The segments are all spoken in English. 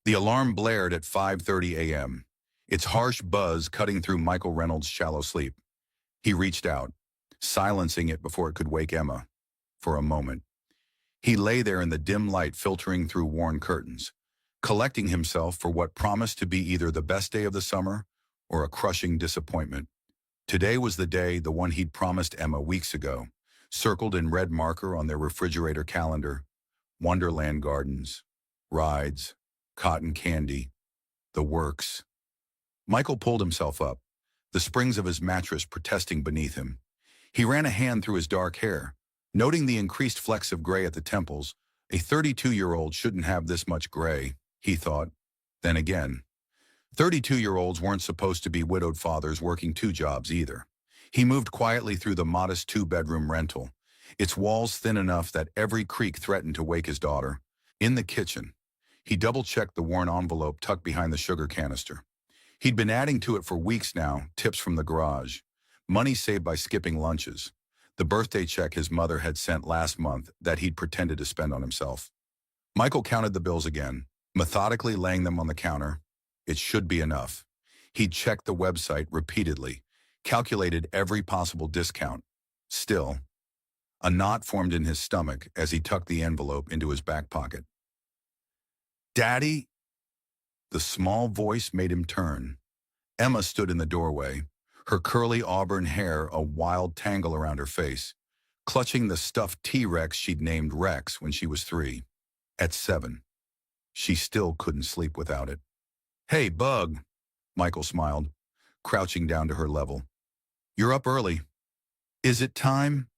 The alarm blared at 5:30 a.m., its harsh buzz cutting through Michael Reynolds' shallow sleep. He reached out, silencing it before it could wake Emma. For a moment, he lay there in the dim light filtering through worn curtains, collecting himself for what promised to be either the best day of the summer or a crushing disappointment. Today was the day, the one he'd promised Emma weeks ago, circled in red marker on their refrigerator calendar. Wonderland Gardens, rides, cotton candy, the works. Michael pulled himself up, the springs of his mattress protesting beneath him. He ran a hand through his dark hair, noting the increased flecks of gray at the temples. A 32-year-old shouldn't have this much gray, he thought. Then again, 32-year-olds weren't supposed to be widowed fathers working two jobs either. He moved quietly through the modest two-bedroom rental, its walls thin enough that every creak threatened to wake his daughter. In the kitchen, he double-checked the worn envelope tucked behind the sugar canister. He'd been adding to it for weeks now, tips from the garage, money saved by skipping lunches, the birthday check his mother had sent last month that he'd pretended to spend on himself. Michael counted the bills again, methodically laying them on the counter. It should be enough. He'd checked the website repeatedly, calculated every possible discount. Still, a knot formed in his stomach as he tucked the envelope into his back pocket. "Daddy?" The small voice made him turn. Emma stood in the doorway, her curly auburn hair a wild tangle around her face, clutching the stuffed T-Rex she'd named Rex when she was 3. At 7, she still couldn't sleep without it. "Hey, Bug," Michael smiled, crouching down to her level. "You're up early. Is it time?"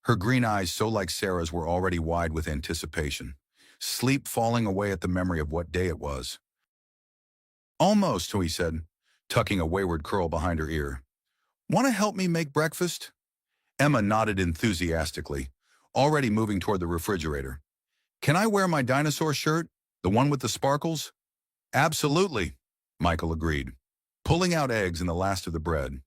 Her green eyes, so like Sarah's, were already wide with anticipation, sleep falling away at the memory of what day it was. "Almost," he said, tucking a wayward curl behind her ear. "Want to help me make breakfast?" Emma nodded enthusiastically, already moving toward the refrigerator. "Can I wear my dinosaur shirt, the one with the sparkles?" "Absolutely," Michael agreed, pulling out eggs and the last of the bread.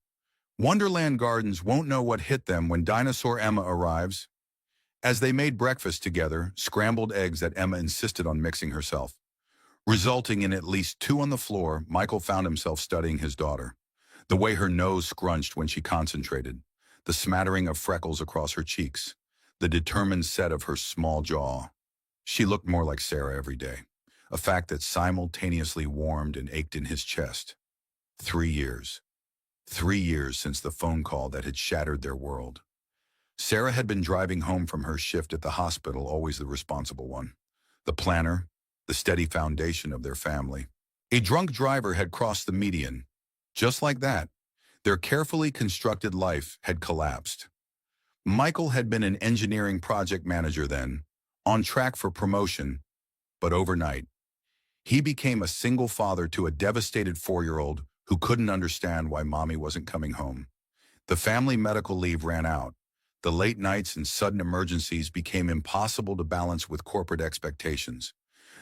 Wonderland Gardens won't know what hit them when Dinosaur Emma arrives. As they made breakfast together, scrambled eggs that Emma insisted on mixing herself, resulting in at least 2 on the floor, Michael found himself studying his daughter. The way her nose scrunched when she concentrated, the smattering of freckles across her cheeks, the determined set of her small jaw. She looked more like Sarah every day, a fact that simultaneously warmed and ached in his chest. 3 years. 3 years since the phone call that had shattered their world. Sarah had been driving home from her shift at the hospital, always the responsible one, the planner, the steady foundation of their family. A drunk driver had crossed the median. Just like that, their carefully constructed life had collapsed. Michael had been an engineering project manager then, on track for promotion, but overnight, he became a single father to a devastated 4-year-old who couldn't understand why mommy wasn't coming home. The family medical leave ran out. The late nights and sudden emergencies became impossible to balance with corporate expectations.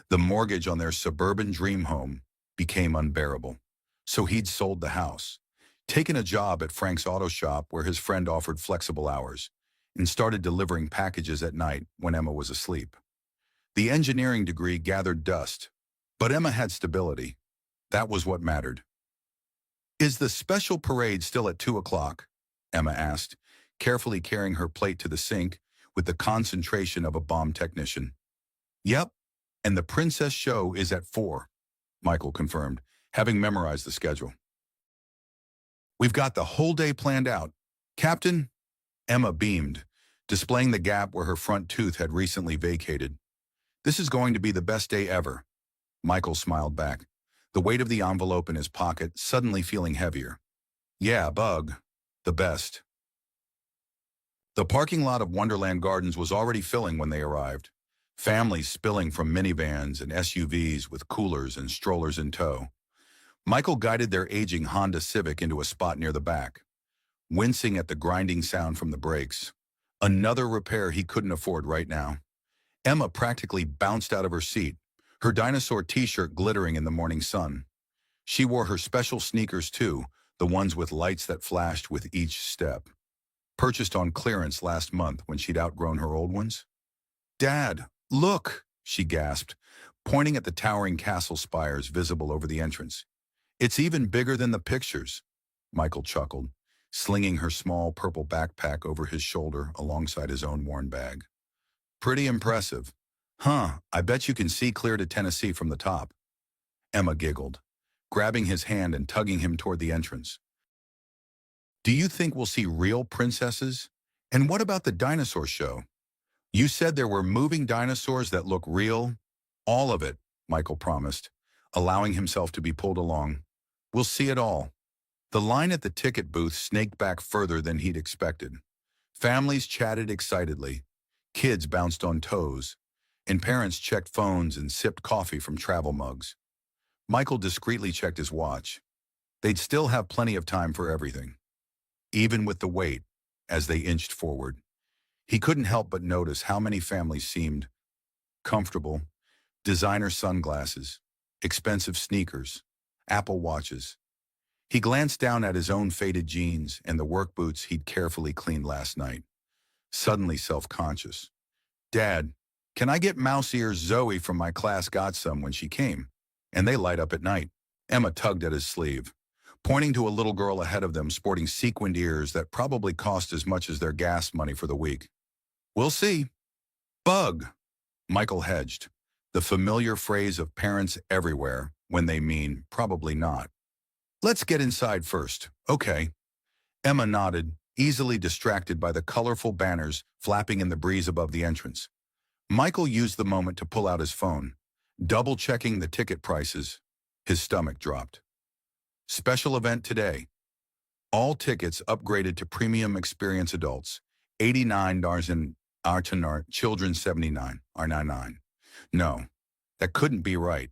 The mortgage on their suburban dream home became unbearable. So he'd sold the house, taken a job at Frank's auto shop where his friend offered flexible hours, and started delivering packages at night when Emma was asleep. The engineering degree gathered dust, but Emma had stability. That was what mattered. "Is the special parade still at 2 o'clock?" Emma asked, carefully carrying her plate to the sink with the concentration of a bomb technician. "Yep, and the princess show is at 4, Michael confirmed, having memorized the schedule. "We've got the whole day planned out, Captain." Emma beamed, displaying the gap where her front tooth had recently vacated. "This is going to be the best day ever." Michael smiled back, the weight of the envelope in his pocket suddenly feeling heavier. "Yeah, Bug, the best." The parking lot of Wonderland Gardens was already filling when they arrived, families spilling from minivans and SUVs with coolers and strollers in tow. Michael guided their aging Honda Civic into a spot near the back, wincing at the grinding sound from the brakes. Another repair he couldn't afford right now. Emma practically bounced out of her seat, her dinosaur t-shirt glittering in the morning sun. She wore her special sneakers too, the ones with lights that flashed with each step. Purchased on clearance last month when she'd outgrown her old ones. "Dad, look," she gasped, pointing at the towering castle spires visible over the entrance. It's even bigger than the pictures, Michael chuckled, slinging her small purple backpack over his shoulder alongside his own worn bag. Pretty impressive. Huh, I bet you can see clear to Tennessee from the top. Emma giggled, grabbing his hand and tugging him toward the entrance. Do you think we'll see real princesses? And what about the dinosaur show? You said there were moving dinosaurs that look real? All of it, Michael promised, allowing himself to be pulled along. We'll see it all. The line at the ticket booth snaked back further than he'd expected. Families chatted excitedly. Kids bounced on toes, and parents checked phones and sipped coffee from travel mugs. Michael discreetly checked his watch. They'd still have plenty of time for everything. Even with the wait, as they inched forward, he couldn't help but notice how many families seemed comfortable. Designer sunglasses, expensive sneakers, Apple watches. He glanced down at his own faded jeans and the work boots he'd carefully cleaned last night, suddenly self-conscious. Dad, can I get mouse ears? Zoe from my class got some when she came, and they light up at night. Emma tugged at his sleeve, pointing to a little girl ahead of them sporting sequined ears that probably cost as much as their gas money for the week. We'll see. Bug, Michael hedged, the familiar phrase of parents everywhere when they mean probably not. Let's get inside first, okay? Emma nodded, easily distracted by the colorful banners flapping in the breeze above the entrance. Michael used the moment to pull out his phone, double-checking the ticket prices. His stomach dropped. Special event today. All tickets upgraded to premium experience adults, $89 and our children $79.99. No, that couldn't be right.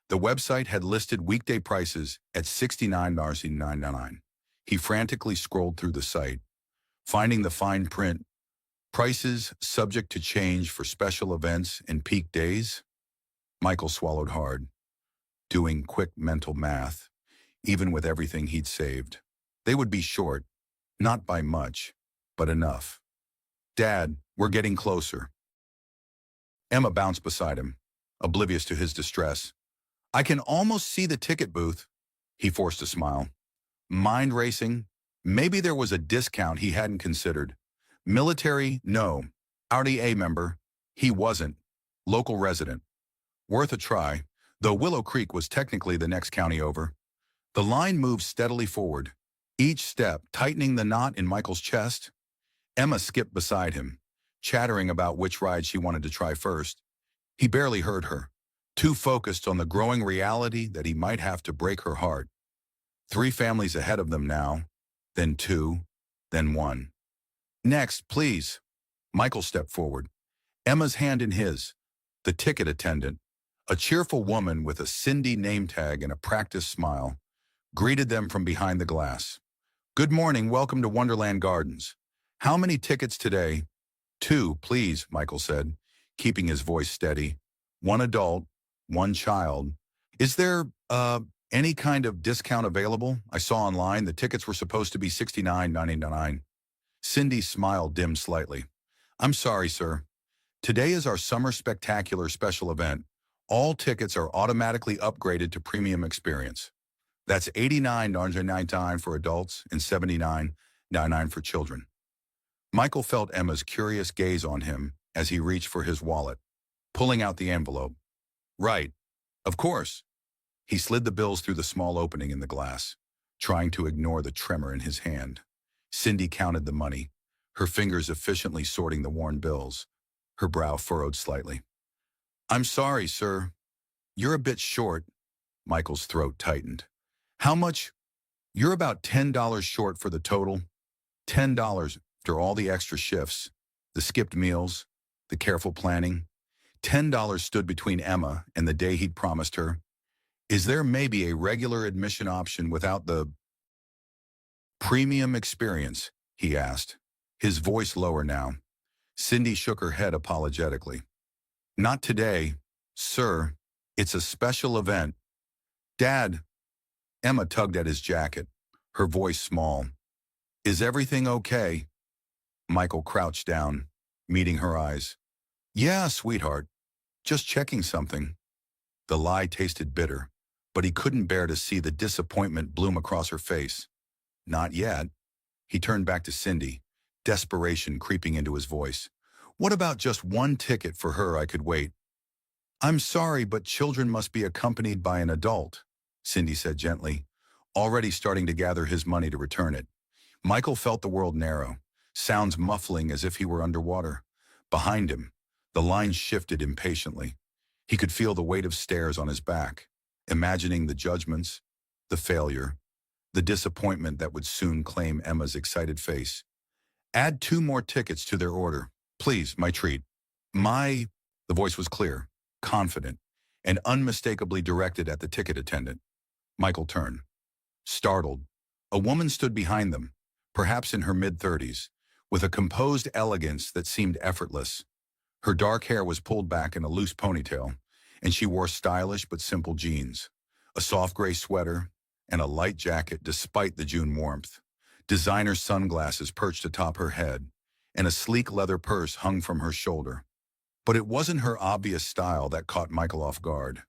The website had listed weekday prices at $69.99. He frantically scrolled through the site, finding the fine print, prices subject to change for special events and peak days. Michael swallowed hard, doing quick mental math. Even with everything he'd saved, they would be short, not by much, but enough. Dad, we're getting closer. Emma bounced beside him, oblivious to his distress. I can almost see the ticket booth. He forced a smile. Mind racing. Maybe there was a discount he hadn't considered. Military, no. RDA member, he wasn't. Local resident. Worth a try, though Willow Creek was technically the next county over. The line moved steadily forward, each step tightening the knot in Michael's chest. Emma skipped beside him, chattering about which ride she wanted to try first. He barely heard her, too focused on the growing reality that he might have to break her heart. 3 families ahead of them now, then 2, then 1. Next, please. Michael stepped forward, Emma's hand in his. The ticket attendant, a cheerful woman with a Cindy name tag and a practiced smile, greeted them from behind the glass. Good morning, welcome to Wonderland Gardens. How many tickets today? 2, please, Michael said, keeping his voice steady. 1 adult, 1 child. Is there, any kind of discount available? I saw online the tickets were supposed to be $69.99. Cindy's smile dimmed slightly. I'm sorry, sir. Today is our Summer Spectacular special event. All tickets are automatically upgraded to premium experience. That's $89.99 for adults and $79.99 for children. Michael felt Emma's curious gaze on him as he reached for his wallet, pulling out the envelope. Right. Of course. He slid the bills through the small opening in the glass, trying to ignore the tremor in his hand. Cindy counted the money, her fingers efficiently sorting the worn bills, her brow furrowed slightly. I'm sorry, sir. You're a bit short. Michael's throat tightened. How much? You're about $10 short for the total. $10 after all the extra shifts, the skipped meals, the careful planning. $10 stood between Emma and the day he'd promised her. Is there maybe a regular admission option without the premium experience? He asked, his voice lower now. Cindy shook her head apologetically. Not today, sir. It's a special event. Dad. Emma tugged at his jacket, her voice small. Is everything okay? Michael crouched down, meeting her eyes. Yeah, sweetheart. Just checking something. The lie tasted bitter, but he couldn't bear to see the disappointment bloom across her face. Not yet. He turned back to Cindy, desperation creeping into his voice. What about just one ticket for her? I could wait. I'm sorry, but children must be accompanied by an adult, Cindy said gently, already starting to gather his money to return it. Michael felt the world narrow, sounds muffling as if he were underwater. Behind him, the line shifted impatiently. He could feel the weight of stares on his back, imagining the judgments, the failure, the disappointment that would soon claim Emma's excited face. Add 2 more tickets to their order. Please, my treat. The voice was clear, confident, and unmistakably directed at the ticket attendant. Michael turned. Startled, a woman stood behind them, perhaps in her mid-30s, with a composed elegance that seemed effortless. Her dark hair was pulled back in a loose ponytail, and she wore stylish but simple jeans, a soft gray sweater, and a light jacket despite the June warmth. Designer sunglasses perched atop her head, and a sleek leather purse hung from her shoulder. But it wasn't her obvious style that caught Michael off guard.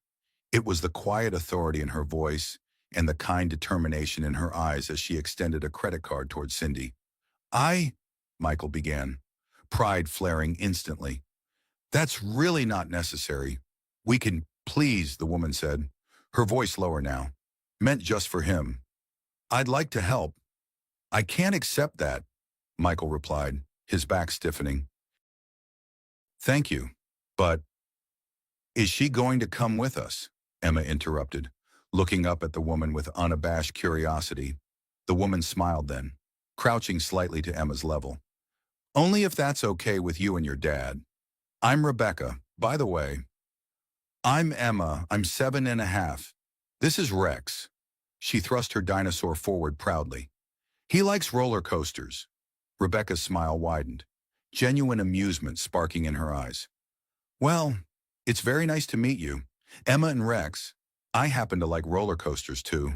It was the quiet authority in her voice and the kind determination in her eyes as she extended a credit card towards Cindy. Michael began, pride flaring instantly. That's really not necessary. We can, please, the woman said, her voice lower now. Meant just for him. I'd like to help. I can't accept that, Michael replied, his back stiffening. Thank you, but is she going to come with us? Emma interrupted, looking up at the woman with unabashed curiosity. The woman smiled then, crouching slightly to Emma's level. Only if that's okay with you and your dad. I'm Rebecca, by the way. I'm Emma, I'm 7.5. This is Rex. She thrust her dinosaur forward proudly. He likes roller coasters. Rebecca's smile widened, genuine amusement sparking in her eyes. Well, it's very nice to meet you. Emma and Rex, I happen to like roller coasters too.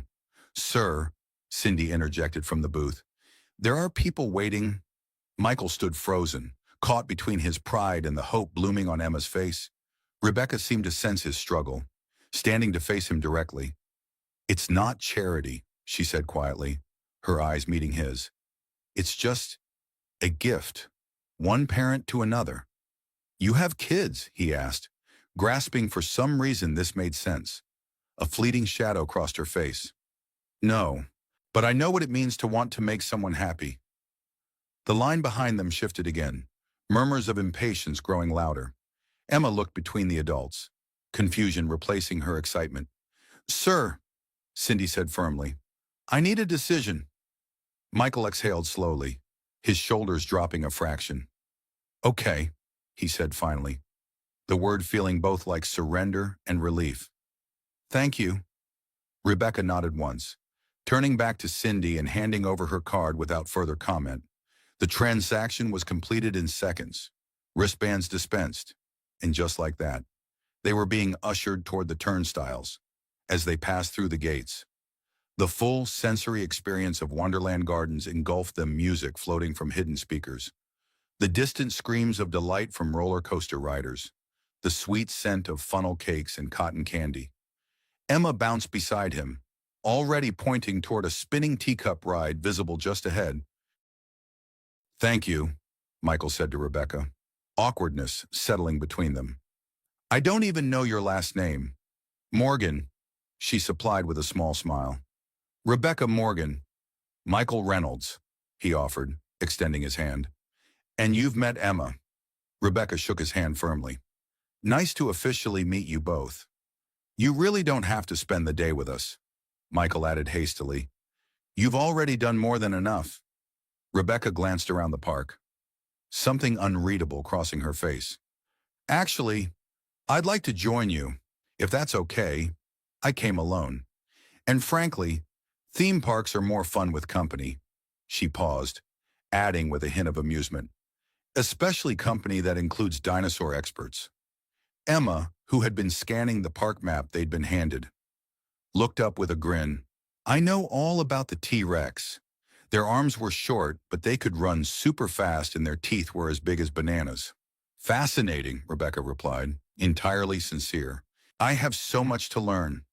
Sir, Cindy interjected from the booth, there are people waiting. Michael stood frozen, caught between his pride and the hope blooming on Emma's face. Rebecca seemed to sense his struggle, standing to face him directly. It's not charity, she said quietly, her eyes meeting his. It's just a gift, one parent to another. You have kids, he asked, grasping for some reason this made sense. A fleeting shadow crossed her face. No, but I know what it means to want to make someone happy. The line behind them shifted again, murmurs of impatience growing louder. Emma looked between the adults, confusion replacing her excitement. Sir, Cindy said firmly, I need a decision. Michael exhaled slowly, his shoulders dropping a fraction. Okay, he said finally, the word feeling both like surrender and relief. Thank you. Rebecca nodded once, turning back to Cindy and handing over her card without further comment. The transaction was completed in seconds, wristbands dispensed, and just like that, they were being ushered toward the turnstiles. As they passed through the gates, the full sensory experience of Wonderland Gardens engulfed them, music floating from hidden speakers, the distant screams of delight from roller coaster riders, the sweet scent of funnel cakes and cotton candy. Emma bounced beside him, already pointing toward a spinning teacup ride visible just ahead. Thank you, Michael said to Rebecca, awkwardness settling between them. I don't even know your last name. Morgan, she supplied with a small smile. Rebecca Morgan. Michael Reynolds, he offered, extending his hand. And you've met Emma. Rebecca shook his hand firmly. Nice to officially meet you both. You really don't have to spend the day with us, Michael added hastily. You've already done more than enough. Rebecca glanced around the park, something unreadable crossing her face. Actually, I'd like to join you, if that's okay. I came alone. And frankly, theme parks are more fun with company. She paused, adding with a hint of amusement. Especially company that includes dinosaur experts. Emma, who had been scanning the park map they'd been handed, looked up with a grin. I know all about the T-Rex. Their arms were short, but they could run super fast and their teeth were as big as bananas. Fascinating, Rebecca replied, entirely sincere. I have so much to learn.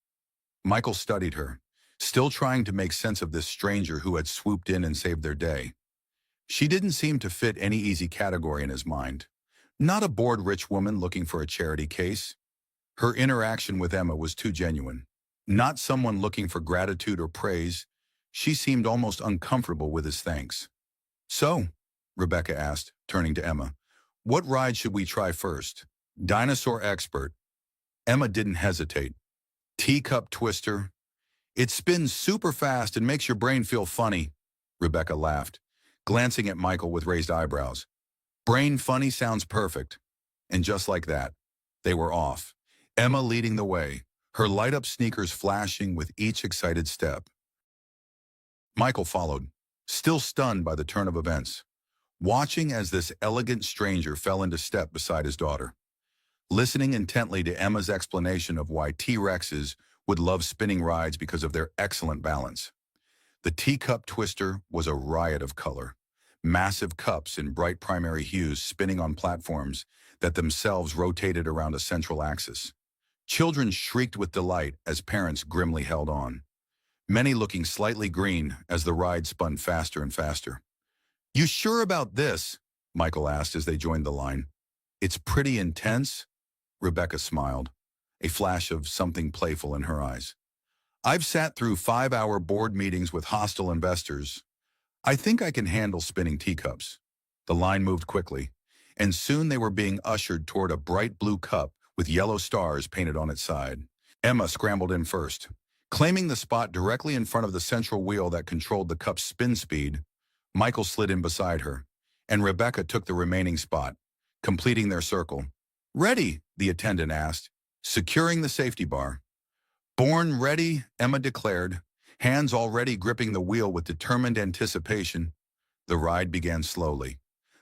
Michael studied her, still trying to make sense of this stranger who had swooped in and saved their day. She didn't seem to fit any easy category in his mind. Not a bored rich woman looking for a charity case. Her interaction with Emma was too genuine. Not someone looking for gratitude or praise. She seemed almost uncomfortable with his thanks. So, Rebecca asked, turning to Emma, what ride should we try first? Dinosaur expert. Emma didn't hesitate. Teacup twister. It spins super fast and makes your brain feel funny, Rebecca laughed, glancing at Michael with raised eyebrows. Brain funny sounds perfect. And just like that, they were off. Emma leading the way, her light-up sneakers flashing with each excited step. Michael followed, still stunned by the turn of events, watching as this elegant stranger fell into step beside his daughter, listening intently to Emma's explanation of why T-Rexes would love spinning rides because of their excellent balance. The teacup twister was a riot of color, massive cups in bright primary hues spinning on platforms that themselves rotated around a central axis. Children shrieked with delight as parents grimly held on, many looking slightly green as the ride spun faster and faster. You sure about this? Michael asked as they joined the line. It's pretty intense, Rebecca smiled, a flash of something playful in her eyes. I've sat through 5-hour board meetings with hostile investors. I think I can handle spinning teacups. The line moved quickly, and soon they were being ushered toward a bright blue cup with yellow stars painted on its side. Emma scrambled in first, claiming the spot directly in front of the central wheel that controlled the cup's spin speed. Michael slid in beside her, and Rebecca took the remaining spot, completing their circle. Ready, the attendant asked, securing the safety bar. Born ready, Emma declared, hands already gripping the wheel with determined anticipation. The ride began slowly,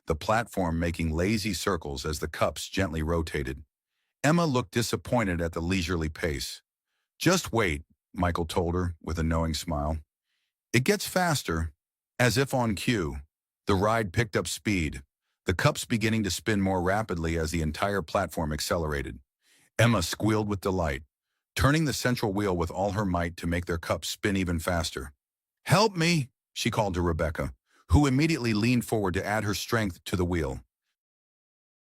the platform making lazy circles as the cups gently rotated. Emma looked disappointed at the leisurely pace. Just wait, Michael told her with a knowing smile. It gets faster. As if on cue, the ride picked up speed, the cups beginning to spin more rapidly as the entire platform accelerated. Emma squealed with delight, turning the central wheel with all her might to make their cups spin even faster. Help me, she called to Rebecca, who immediately leaned forward to add her strength to the wheel.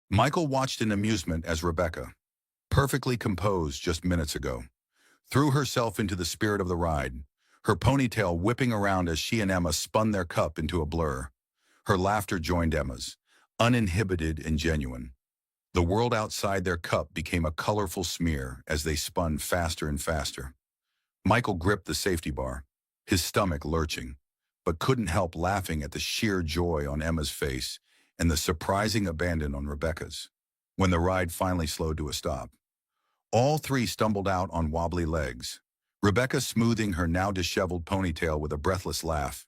Michael watched in amusement as Rebecca, perfectly composed just minutes ago, threw herself into the spirit of the ride, her ponytail whipping around as she and Emma spun their cup into a blur. Her laughter joined Emma's, uninhibited and genuine. The world outside their cup became a colorful smear as they spun faster and faster. Michael gripped the safety bar, his stomach lurching, but couldn't help laughing at the sheer joy on Emma's face and the surprising abandon on Rebecca's. When the ride finally slowed to a stop, all three stumbled out on wobbly legs, Rebecca smoothing her now disheveled ponytail with a breathless laugh.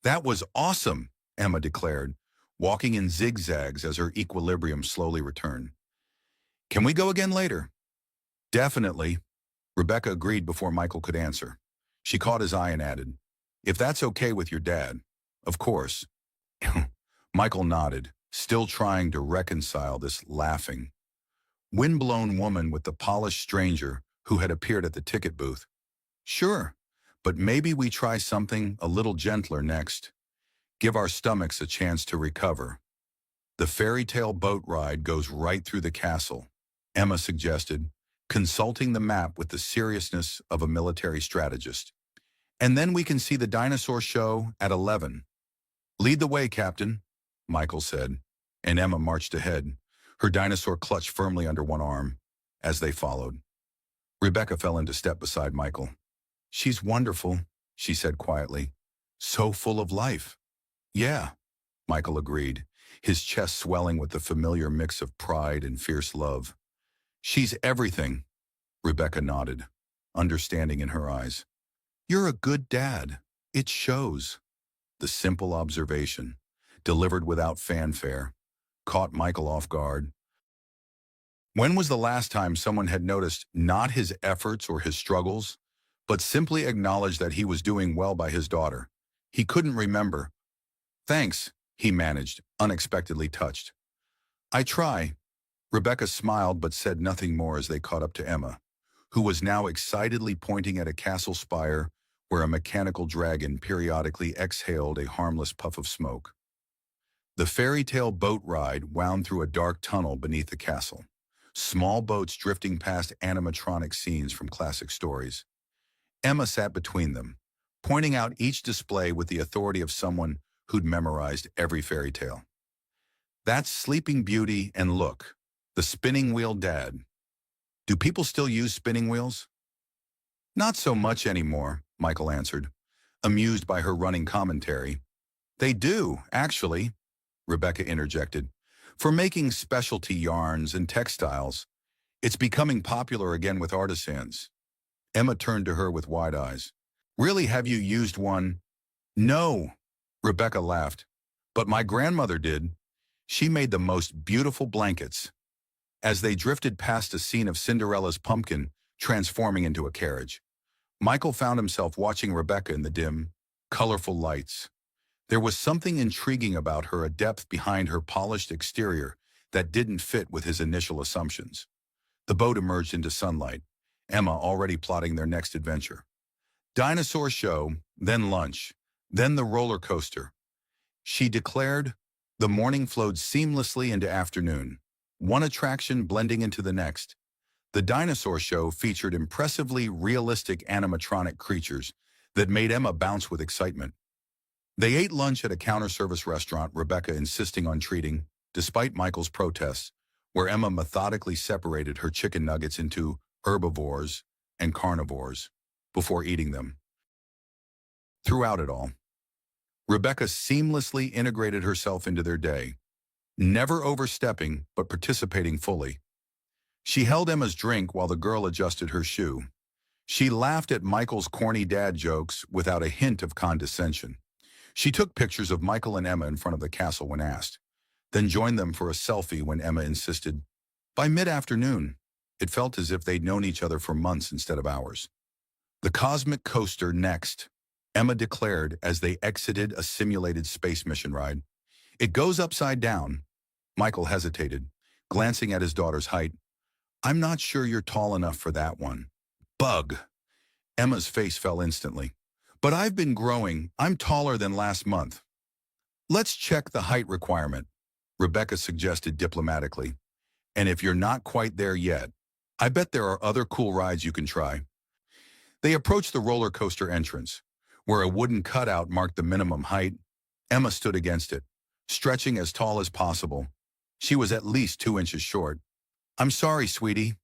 That was awesome, Emma declared, walking in zigzags as her equilibrium slowly returned. Can we go again later? Definitely, Rebecca agreed before Michael could answer. She caught his eye and added, if that's okay with your dad, of course. Michael nodded, still trying to reconcile this laughing, windblown woman with the polished stranger who had appeared at the ticket booth. Sure, but maybe we try something a little gentler next. Give our stomachs a chance to recover. The fairy tale boat ride goes right through the castle, Emma suggested, consulting the map with the seriousness of a military strategist. And then we can see the dinosaur show at 11. Lead the way, Captain, Michael said, and Emma marched ahead, her dinosaur clutched firmly under one arm, as they followed. Rebecca fell into step beside Michael. She's wonderful, she said quietly. So full of life. Yeah, Michael agreed, his chest swelling with the familiar mix of pride and fierce love. She's everything, Rebecca nodded, understanding in her eyes. You're a good dad. It shows. The simple observation, delivered without fanfare, caught Michael off guard. When was the last time someone had noticed not his efforts or his struggles, but simply acknowledged that he was doing well by his daughter? He couldn't remember. Thanks, he managed, unexpectedly touched. I try. Rebecca smiled but said nothing more as they caught up to Emma, who was now excitedly pointing at a castle spire where a mechanical dragon periodically exhaled a harmless puff of smoke. The fairy tale boat ride wound through a dark tunnel beneath the castle, small boats drifting past animatronic scenes from classic stories. Emma sat between them, pointing out each display with the authority of someone who'd memorized every fairy tale. That's Sleeping Beauty, and look, the spinning wheel dad. Do people still use spinning wheels? Not so much anymore, Michael answered, amused by her running commentary. They do, actually, Rebecca interjected. For making specialty yarns and textiles, it's becoming popular again with artisans. Emma turned to her with wide eyes. Really, have you used one? No, Rebecca laughed. But my grandmother did. She made the most beautiful blankets. As they drifted past a scene of Cinderella's pumpkin transforming into a carriage, Michael found himself watching Rebecca in the dim, colorful lights. There was something intriguing about her, a depth behind her polished exterior that didn't fit with his initial assumptions. The boat emerged into sunlight, Emma already plotting their next adventure. Dinosaur show, then lunch, then the roller coaster. She declared. The morning flowed seamlessly into afternoon, one attraction blending into the next. The dinosaur show featured impressively realistic animatronic creatures that made Emma bounce with excitement. They ate lunch at a counter-service restaurant, Rebecca insisting on treating, despite Michael's protests, where Emma methodically separated her chicken nuggets into herbivores and carnivores before eating them. Throughout it all, Rebecca seamlessly integrated herself into their day, never overstepping but participating fully. She held Emma's drink while the girl adjusted her shoe. She laughed at Michael's corny dad jokes without a hint of condescension. She took pictures of Michael and Emma in front of the castle when asked, then joined them for a selfie when Emma insisted. By mid-afternoon, it felt as if they'd known each other for months instead of hours. The cosmic coaster next, Emma declared as they exited a simulated space mission ride. It goes upside down. Michael hesitated, glancing at his daughter's height. I'm not sure you're tall enough for that one. Bug. Emma's face fell instantly. But I've been growing. I'm taller than last month. Let's check the height requirement, Rebecca suggested diplomatically. And if you're not quite there yet, I bet there are other cool rides you can try. They approached the roller coaster entrance, where a wooden cutout marked the minimum height. Emma stood against it, stretching as tall as possible. She was at least 2 inches short. I'm sorry, sweetie,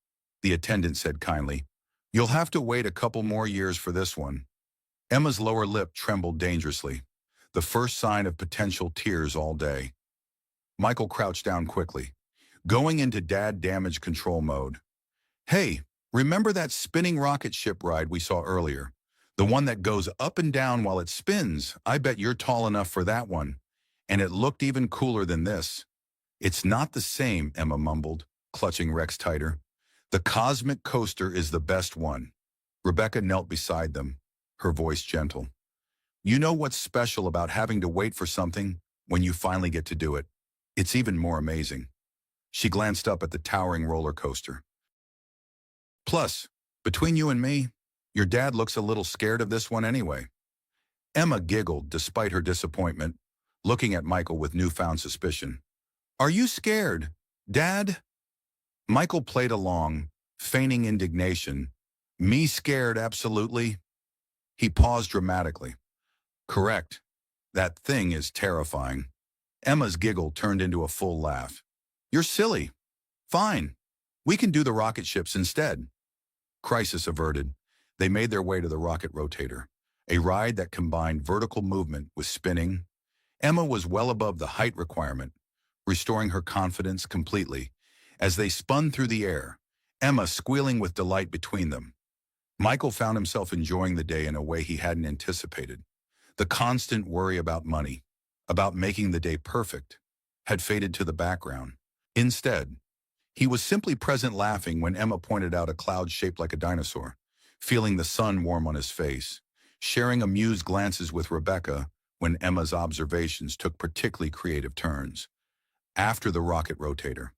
the attendant said kindly. You'll have to wait a couple more years for this one. Emma's lower lip trembled dangerously, the first sign of potential tears all day. Michael crouched down quickly, going into dad damage control mode. Hey, remember that spinning rocket ship ride we saw earlier? The one that goes up and down while it spins? I bet you're tall enough for that one. And it looked even cooler than this. It's not the same, Emma mumbled, clutching Rex tighter. The cosmic coaster is the best one. Rebecca knelt beside them, her voice gentle. You know what's special about having to wait for something when you finally get to do it? It's even more amazing. She glanced up at the towering roller coaster. Plus, between you and me, your dad looks a little scared of this one anyway. Emma giggled despite her disappointment, looking at Michael with newfound suspicion. Are you scared, Dad? Michael played along, feigning indignation. Me scared, absolutely. He paused dramatically. Correct. That thing is terrifying. Emma's giggle turned into a full laugh. You're silly. Fine. We can do the rocket ships instead. Crisis averted. They made their way to the rocket rotator, a ride that combined vertical movement with spinning. Emma was well above the height requirement, restoring her confidence completely. As they spun through the air, Emma squealing with delight between them. Michael found himself enjoying the day in a way he hadn't anticipated. The constant worry about money, about making the day perfect, had faded to the background. Instead, he was simply present, laughing when Emma pointed out a cloud shaped like a dinosaur, feeling the sun warm on his face, sharing amused glances with Rebecca when Emma's observations took particularly creative turns. After the rocket rotator,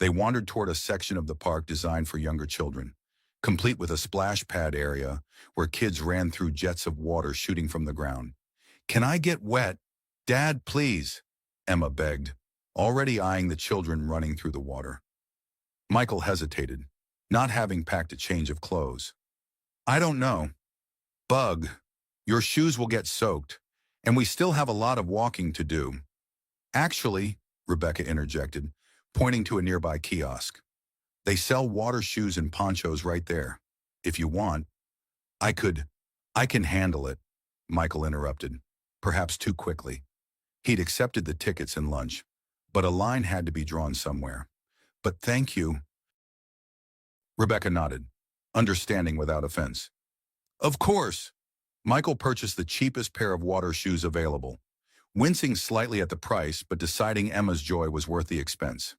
They wandered toward a section of the park designed for younger children, complete with a splash pad area where kids ran through jets of water shooting from the ground. "Can I get wet? Dad, please," Emma begged, already eyeing the children running through the water. Michael hesitated, not having packed a change of clothes. "I don't know. Bug, your shoes will get soaked, and we still have a lot of walking to do." "Actually," Rebecca interjected, pointing to a nearby kiosk, "they sell water shoes and ponchos right there. If you want." I can handle it," Michael interrupted, perhaps too quickly. He'd accepted the tickets and lunch, but a line had to be drawn somewhere. "But thank you." Rebecca nodded, understanding without offense. "Of course." Michael purchased the cheapest pair of water shoes available, wincing slightly at the price but deciding Emma's joy was worth the expense.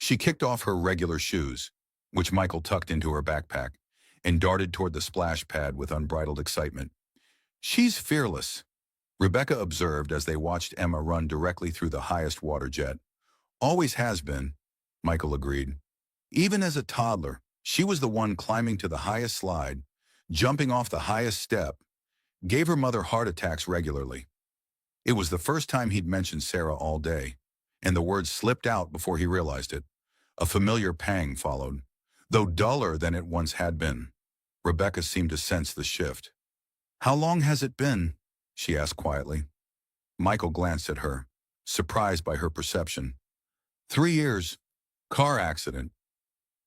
She kicked off her regular shoes, which Michael tucked into her backpack, and darted toward the splash pad with unbridled excitement. "She's fearless," Rebecca observed as they watched Emma run directly through the highest water jet. "Always has been," Michael agreed. "Even as a toddler, she was the one climbing to the highest slide, jumping off the highest step, gave her mother heart attacks regularly." It was the first time he'd mentioned Sarah all day, and the words slipped out before he realized it. A familiar pang followed, though duller than it once had been. Rebecca seemed to sense the shift. "How long has it been?" she asked quietly. Michael glanced at her, surprised by her perception. 3 years. Car accident."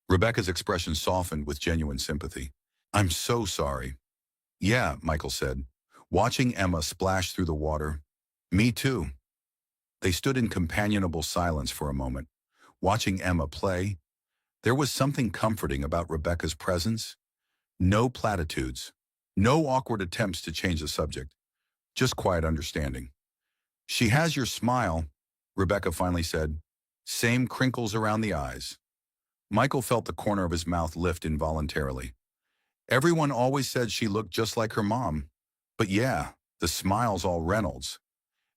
Rebecca's expression softened with genuine sympathy. "I'm so sorry." "Yeah," Michael said, watching Emma splash through the water. "Me too." They stood in companionable silence for a moment, watching Emma play. There was something comforting about Rebecca's presence. No platitudes, no awkward attempts to change the subject, just quiet understanding. "She has your smile," Rebecca finally said. "Same crinkles around the eyes." Michael felt the corner of his mouth lift involuntarily. Everyone always said she looked just like her mom. But yeah, the smile's all Reynolds.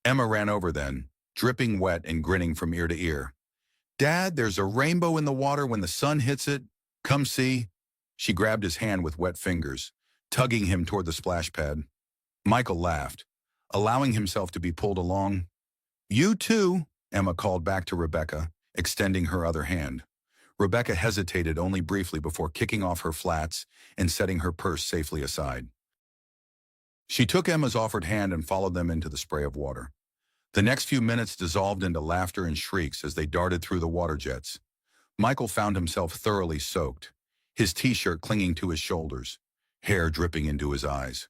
Emma ran over then, dripping wet and grinning from ear to ear. "Dad, there's a rainbow in the water when the sun hits it. Come see." She grabbed his hand with wet fingers, tugging him toward the splash pad. Michael laughed, allowing himself to be pulled along. "You too," Emma called back to Rebecca, extending her other hand. Rebecca hesitated only briefly before kicking off her flats and setting her purse safely aside. She took Emma's offered hand and followed them into the spray of water. The next few minutes dissolved into laughter and shrieks as they darted through the water jets. Michael found himself thoroughly soaked, his t-shirt clinging to his shoulders, hair dripping into his eyes.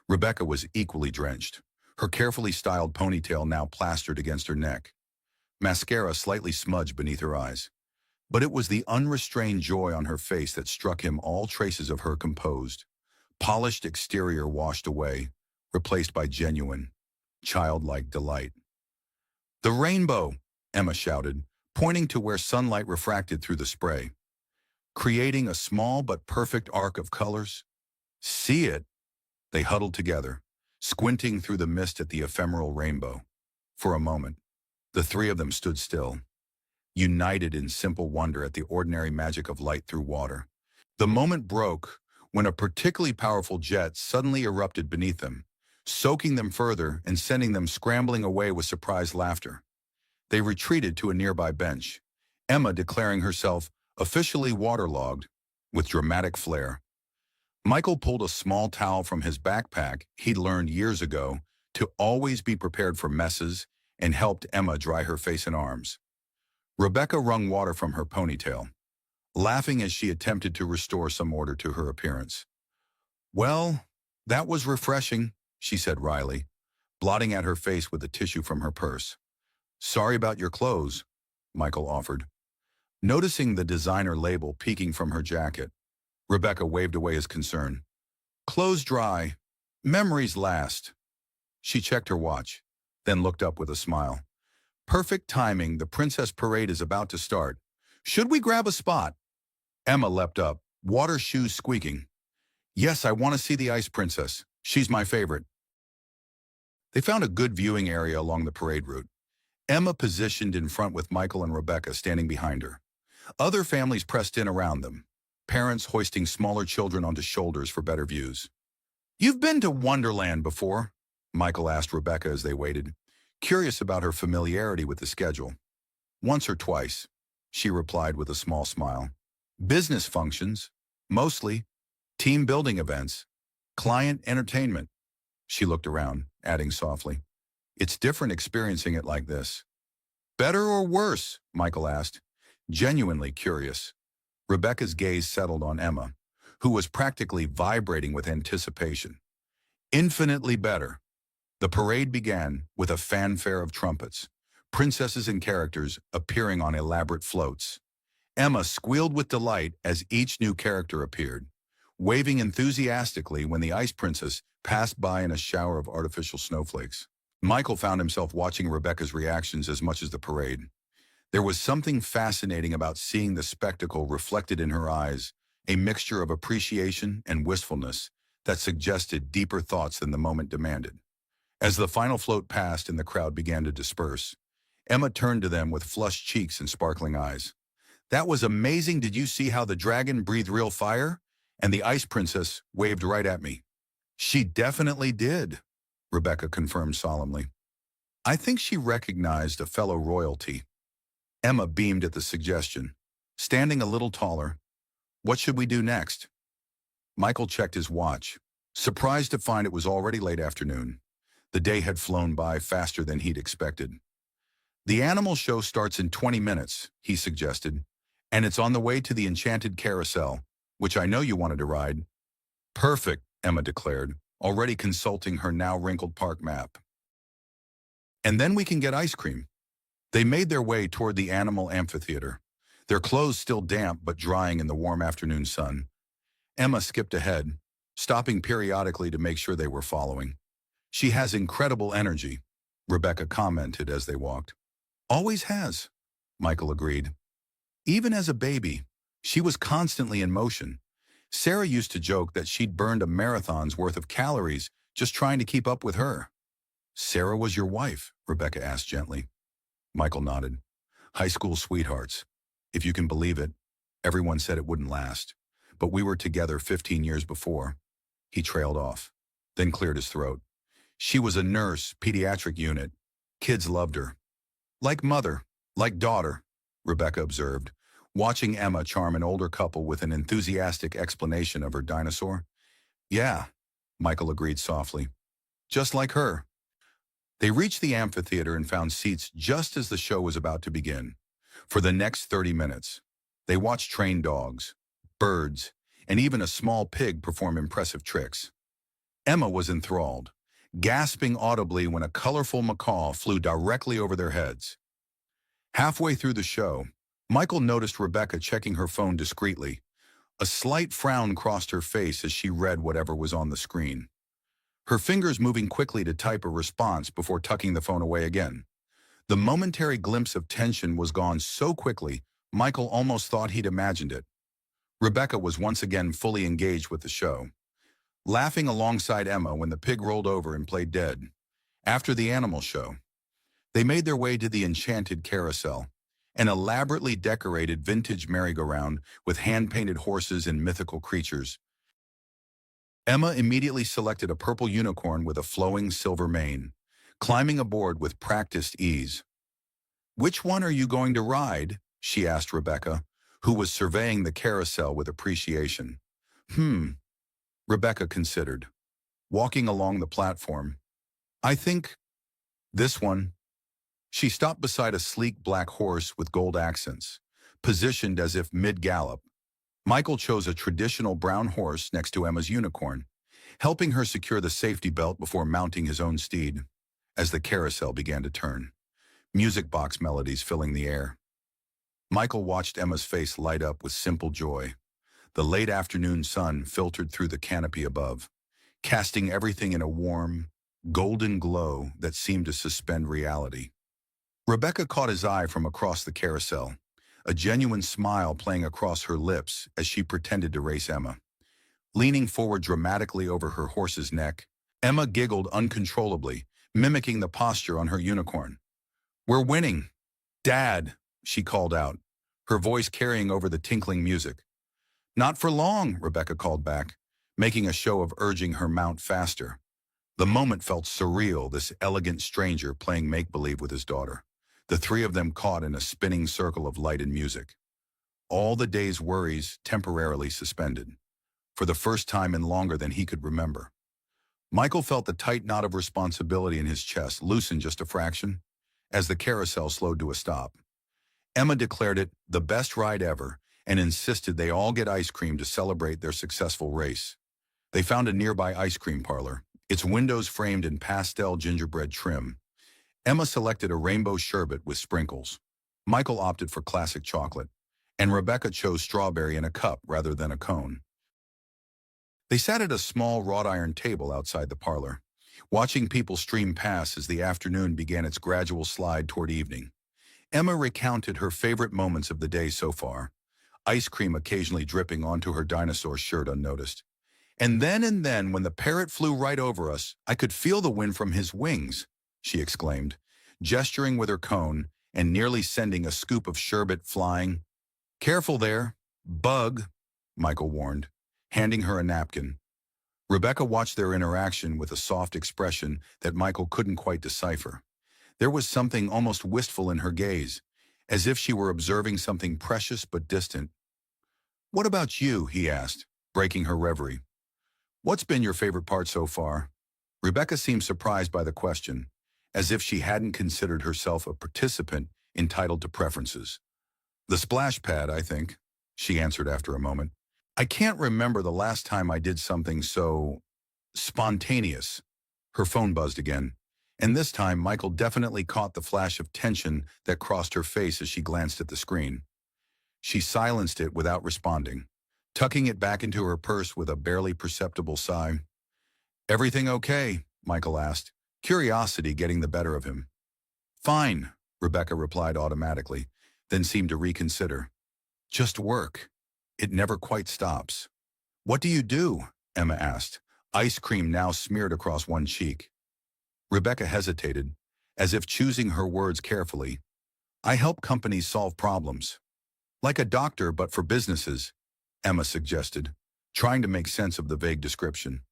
Rebecca was equally drenched, her carefully styled ponytail now plastered against her neck. Mascara slightly smudged beneath her eyes. But it was the unrestrained joy on her face that struck him, all traces of her composed. Polished exterior washed away, replaced by genuine, childlike delight. "The rainbow," Emma shouted, pointing to where sunlight refracted through the spray, creating a small but perfect arc of colors. "See it?" They huddled together, squinting through the mist at the ephemeral rainbow. For a moment, the three of them stood still, united in simple wonder at the ordinary magic of light through water. The moment broke when a particularly powerful jet suddenly erupted beneath them, soaking them further and sending them scrambling away with surprised laughter. They retreated to a nearby bench, Emma declaring herself officially waterlogged with dramatic flair. Michael pulled a small towel from his backpack he'd learned years ago to always be prepared for messes and helped Emma dry her face and arms. Rebecca wrung water from her ponytail, laughing as she attempted to restore some order to her appearance. "Well, that was refreshing," she said wryly, blotting at her face with a tissue from her purse. "Sorry about your clothes," Michael offered. Noticing the designer label peeking from her jacket, Rebecca waved away his concern. "Clothes dry. Memories last." She checked her watch, then looked up with a smile. "Perfect timing, the princess parade is about to start. Should we grab a spot?" Emma leapt up, water shoes squeaking. "Yes, I want to see the ice princess. She's my favorite." They found a good viewing area along the parade route, Emma positioned in front with Michael and Rebecca standing behind her. Other families pressed in around them, parents hoisting smaller children onto shoulders for better views. "You've been to Wonderland before?" Michael asked Rebecca as they waited, curious about her familiarity with the schedule. "Once or twice," she replied with a small smile. "Business functions, mostly, team building events, client entertainment." She looked around, adding softly, "It's different experiencing it like this." "Better or worse?" Michael asked, genuinely curious. Rebecca's gaze settled on Emma, who was practically vibrating with anticipation. "Infinitely better." The parade began with a fanfare of trumpets, princesses and characters appearing on elaborate floats. Emma squealed with delight as each new character appeared, waving enthusiastically when the Ice Princess passed by in a shower of artificial snowflakes. Michael found himself watching Rebecca's reactions as much as the parade. There was something fascinating about seeing the spectacle reflected in her eyes, a mixture of appreciation and wistfulness that suggested deeper thoughts than the moment demanded. As the final float passed and the crowd began to disperse, Emma turned to them with flushed cheeks and sparkling eyes. "That was amazing. Did you see how the dragon breathed real fire?" And the Ice Princess waved right at me. "She definitely did," Rebecca confirmed solemnly. "I think she recognized a fellow royalty." Emma beamed at the suggestion. Standing a little taller, "What should we do next?" Michael checked his watch, surprised to find it was already late afternoon. The day had flown by faster than he'd expected. "The animal show starts in 20 minutes, he suggested, "and it's on the way to the enchanted carousel, which I know you wanted to ride." "Perfect," Emma declared, already consulting her now wrinkled park map. "And then we can get ice cream." They made their way toward the animal amphitheater, their clothes still damp but drying in the warm afternoon sun. Emma skipped ahead, stopping periodically to make sure they were following. "She has incredible energy," Rebecca commented as they walked. "Always has," Michael agreed. "Even as a baby, she was constantly in motion. Sarah used to joke that she'd burned a marathon's worth of calories just trying to keep up with her." "Sarah was your wife?" Rebecca asked gently. Michael nodded. "High school sweethearts. If you can believe it, everyone said it wouldn't last. But we were together 15 years before." He trailed off, then cleared his throat. "She was a nurse, pediatric unit. Kids loved her. Like mother, like daughter," Rebecca observed, watching Emma charm an older couple with an enthusiastic explanation of her dinosaur. "Yeah," Michael agreed softly. "Just like her." They reached the amphitheater and found seats just as the show was about to begin. For the next 30 minutes, they watched trained dogs, birds, and even a small pig perform impressive tricks. Emma was enthralled, gasping audibly when a colorful macaw flew directly over their heads. Halfway through the show, Michael noticed Rebecca checking her phone discreetly. A slight frown crossed her face as she read whatever was on the screen, her fingers moving quickly to type a response before tucking the phone away again. The momentary glimpse of tension was gone so quickly, Michael almost thought he'd imagined it. Rebecca was once again fully engaged with the show, laughing alongside Emma when the pig rolled over and played dead. After the animal show, they made their way to the enchanted carousel, an elaborately decorated vintage merry-go-round with hand-painted horses and mythical creatures. Emma immediately selected a purple unicorn with a flowing silver mane, climbing aboard with practiced ease. "Which one are you going to ride?" she asked Rebecca, who was surveying the carousel with appreciation. Rebecca considered, walking along the platform. "I think this one." She stopped beside a sleek black horse with gold accents, positioned as if mid-gallop. Michael chose a traditional brown horse next to Emma's unicorn, helping her secure the safety belt before mounting his own steed. As the carousel began to turn, music box melodies filling the air, Michael watched Emma's face light up with simple joy. The late afternoon sun filtered through the canopy above, casting everything in a warm, golden glow that seemed to suspend reality. Rebecca caught his eye from across the carousel, a genuine smile playing across her lips as she pretended to race Emma. Leaning forward dramatically over her horse's neck, Emma giggled uncontrollably, mimicking the posture on her unicorn. "We're winning, Dad," she called out, her voice carrying over the tinkling music. "Not for long," Rebecca called back, making a show of urging her mount faster. The moment felt surreal, this elegant stranger playing make-believe with his daughter, the three of them caught in a spinning circle of light and music. All the day's worries temporarily suspended, for the first time in longer than he could remember. Michael felt the tight knot of responsibility in his chest loosen just a fraction as the carousel slowed to a stop. Emma declared it the best ride ever and insisted they all get ice cream to celebrate their successful race. They found a nearby ice cream parlor, its windows framed in pastel gingerbread trim. Emma selected a rainbow sherbet with sprinkles. Michael opted for classic chocolate, and Rebecca chose strawberry in a cup rather than a cone. They sat at a small wrought iron table outside the parlor, watching people stream past as the afternoon began its gradual slide toward evening. Emma recounted her favorite moments of the day so far, ice cream occasionally dripping onto her dinosaur shirt unnoticed. And then, when the parrot flew right over us, I could feel the wind from his wings," she exclaimed, gesturing with her cone and nearly sending a scoop of sherbet flying. "Careful there, bug," Michael warned, handing her a napkin. Rebecca watched their interaction with a soft expression that Michael couldn't quite decipher. There was something almost wistful in her gaze, as if she were observing something precious but distant. "What about you?" he asked, breaking her reverie. "What's been your favorite part so far?" Rebecca seemed surprised by the question, as if she hadn't considered herself a participant entitled to preferences. "The splash pad, I think," she answered after a moment. "I can't remember the last time I did something so spontaneous." Her phone buzzed again, and this time Michael definitely caught the flash of tension that crossed her face as she glanced at the screen. She silenced it without responding, tucking it back into her purse with a barely perceptible sigh. "Everything okay?" Michael asked, curiosity getting the better of him. "Fine," Rebecca replied automatically, then seemed to reconsider. "Just work. It never quite stops." "What do you do?" Emma asked, ice cream now smeared across one cheek. Rebecca hesitated, as if choosing her words carefully. "I help companies solve problems. Like a doctor, but for businesses," Emma suggested, trying to make sense of the vague description.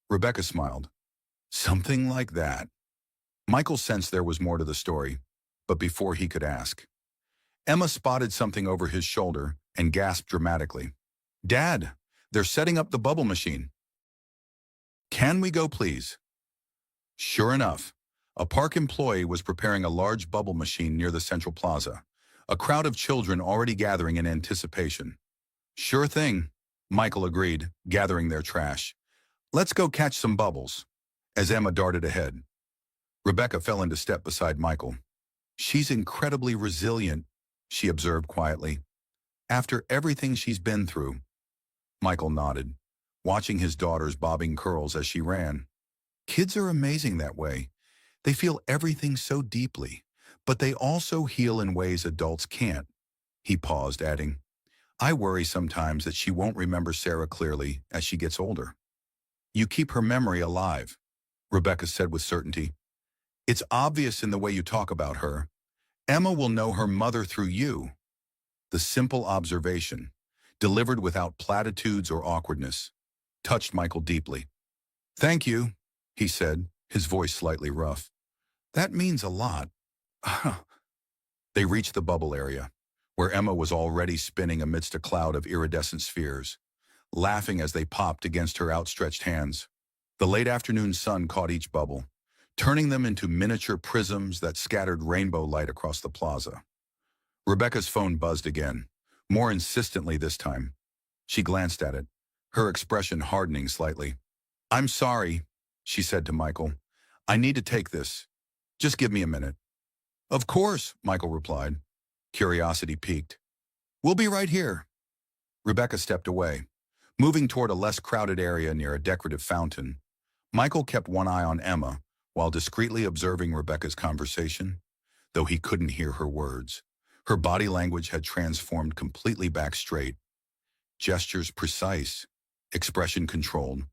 Rebecca smiled. "Something like that." Michael sensed there was more to the story, but before he could ask, Emma spotted something over his shoulder and gasped dramatically. "Dad, they're setting up the bubble machine." "Can we go, please?" Sure enough, a park employee was preparing a large bubble machine near the central plaza, a crowd of children already gathering in anticipation. "Sure thing," Michael agreed, gathering their trash. "Let's go catch some bubbles," as Emma darted ahead. Rebecca fell into step beside Michael. "She's incredibly resilient," she observed quietly. "After everything she's been through." Michael nodded, watching his daughter's bobbing curls as she ran. "Kids are amazing that way. They feel everything so deeply, but they also heal in ways adults can't." He paused, adding, "I worry sometimes that she won't remember Sarah clearly as she gets older." "You keep her memory alive," Rebecca said with certainty. "It's obvious in the way you talk about her. Emma will know her mother through you." The simple observation, delivered without platitudes or awkwardness, touched Michael deeply. "Thank you," he said, his voice slightly rough. "That means a lot." They reached the bubble area, where Emma was already spinning amidst a cloud of iridescent spheres, laughing as they popped against her outstretched hands. The late afternoon sun caught each bubble, turning them into miniature prisms that scattered rainbow light across the plaza. Rebecca's phone buzzed again, more insistently this time. She glanced at it, her expression hardening slightly. "I'm sorry," she said to Michael. "I need to take this. Just give me a minute." "Of course," Michael replied, curiosity piqued. "We'll be right here." Rebecca stepped away, moving toward a less crowded area near a decorative fountain. Michael kept one eye on Emma while discreetly observing Rebecca's conversation, though he couldn't hear her words. Her body language had transformed completely back straight, gestures precise, expression controlled.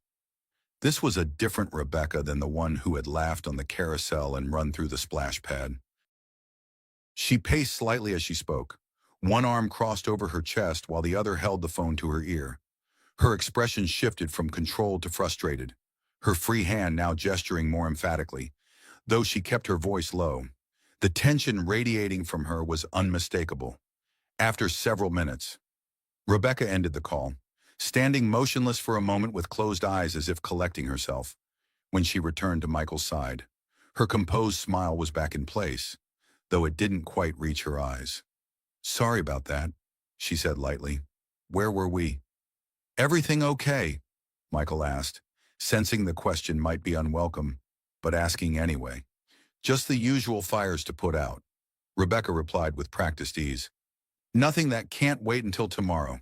This was a different Rebecca than the one who had laughed on the carousel and run through the splash pad. She paced slightly as she spoke, One arm crossed over her chest while the other held the phone to her ear. Her expression shifted from controlled to frustrated, her free hand now gesturing more emphatically, though she kept her voice low. The tension radiating from her was unmistakable. After several minutes, Rebecca ended the call, standing motionless for a moment with closed eyes as if collecting herself. When she returned to Michael's side, her composed smile was back in place, though it didn't quite reach her eyes. "Sorry about that," she said lightly. "Where were we?" "Everything okay?" Michael asked, sensing the question might be unwelcome, but asking anyway. "Just the usual fires to put out," Rebecca replied with practiced ease. "Nothing that can't wait until tomorrow."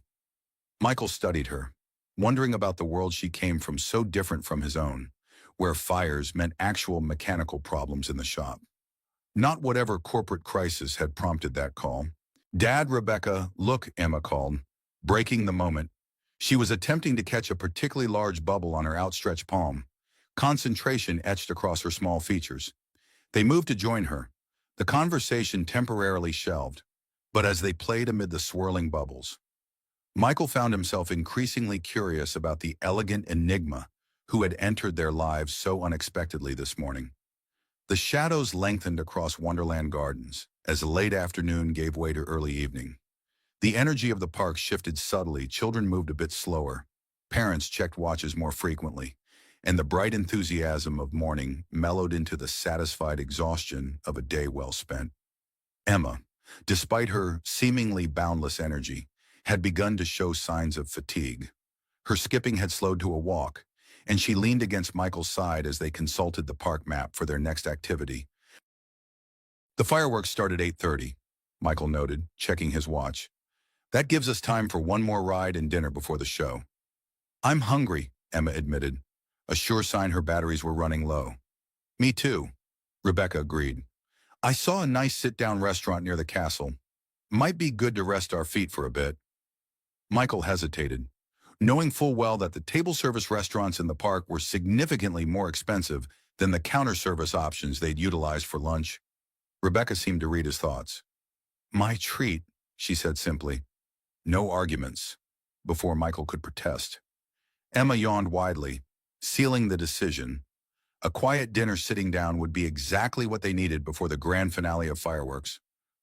Michael studied her, wondering about the world she came from so different from his own, where fires meant actual mechanical problems in the shop. Not whatever corporate crisis had prompted that call. "Dad, Rebecca, look," Emma called, breaking the moment. She was attempting to catch a particularly large bubble on her outstretched palm, concentration etched across her small features. They moved to join her. The conversation temporarily shelved, but as they played amid the swirling bubbles, Michael found himself increasingly curious about the elegant enigma who had entered their lives so unexpectedly this morning. The shadows lengthened across Wonderland Gardens as late afternoon gave way to early evening. The energy of the park shifted subtly, children moved a bit slower, parents checked watches more frequently, and the bright enthusiasm of morning mellowed into the satisfied exhaustion of a day well spent. Emma, despite her seemingly boundless energy, had begun to show signs of fatigue. Her skipping had slowed to a walk, and she leaned against Michael's side as they consulted the park map for their next activity. "The fireworks start at 8:30, Michael noted, checking his watch. "That gives us time for one more ride and dinner before the show." "I'm hungry," Emma admitted, a sure sign her batteries were running low. "Me too," Rebecca agreed. "I saw a nice sit-down restaurant near the castle. Might be good to rest our feet for a bit." Michael hesitated, knowing full well that the table service restaurants in the park were significantly more expensive than the counter service options they'd utilized for lunch. Rebecca seemed to read his thoughts. "My treat," she said simply. No arguments, before Michael could protest. Emma yawned widely, sealing the decision. A quiet dinner sitting down would be exactly what they needed before the grand finale of fireworks.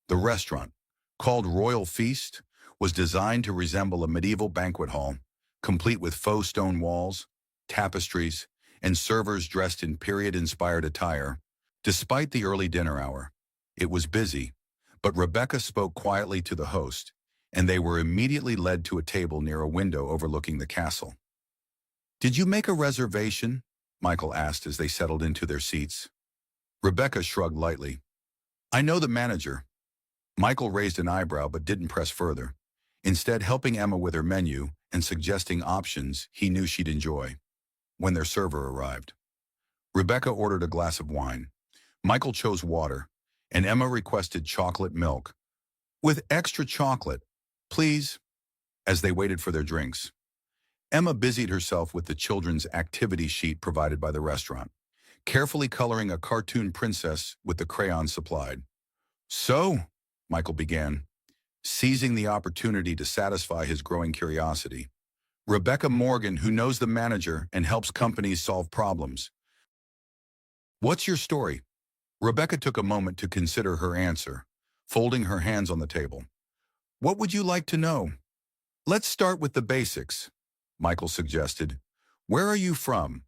The restaurant, called Royal Feast, was designed to resemble a medieval banquet hall, complete with faux stone walls, tapestries, and servers dressed in period-inspired attire. Despite the early dinner hour, it was busy, but Rebecca spoke quietly to the host, and they were immediately led to a table near a window overlooking the castle. "Did you make a reservation?" Michael asked as they settled into their seats. Rebecca shrugged lightly. "I know the manager." Michael raised an eyebrow but didn't press further, instead helping Emma with her menu and suggesting options he knew she'd enjoy. When their server arrived, Rebecca ordered a glass of wine. Michael chose water, and Emma requested chocolate milk. "With extra chocolate, please." As they waited for their drinks, Emma busied herself with the children's activity sheet provided by the restaurant, carefully coloring a cartoon princess with the crayons supplied. "So," Michael began, seizing the opportunity to satisfy his growing curiosity, "Rebecca Morgan, who knows the manager and helps companies solve problems. What's your story?" Rebecca took a moment to consider her answer, folding her hands on the table. "What would you like to know?" "Let's start with the basics," Michael suggested. "Where are you from?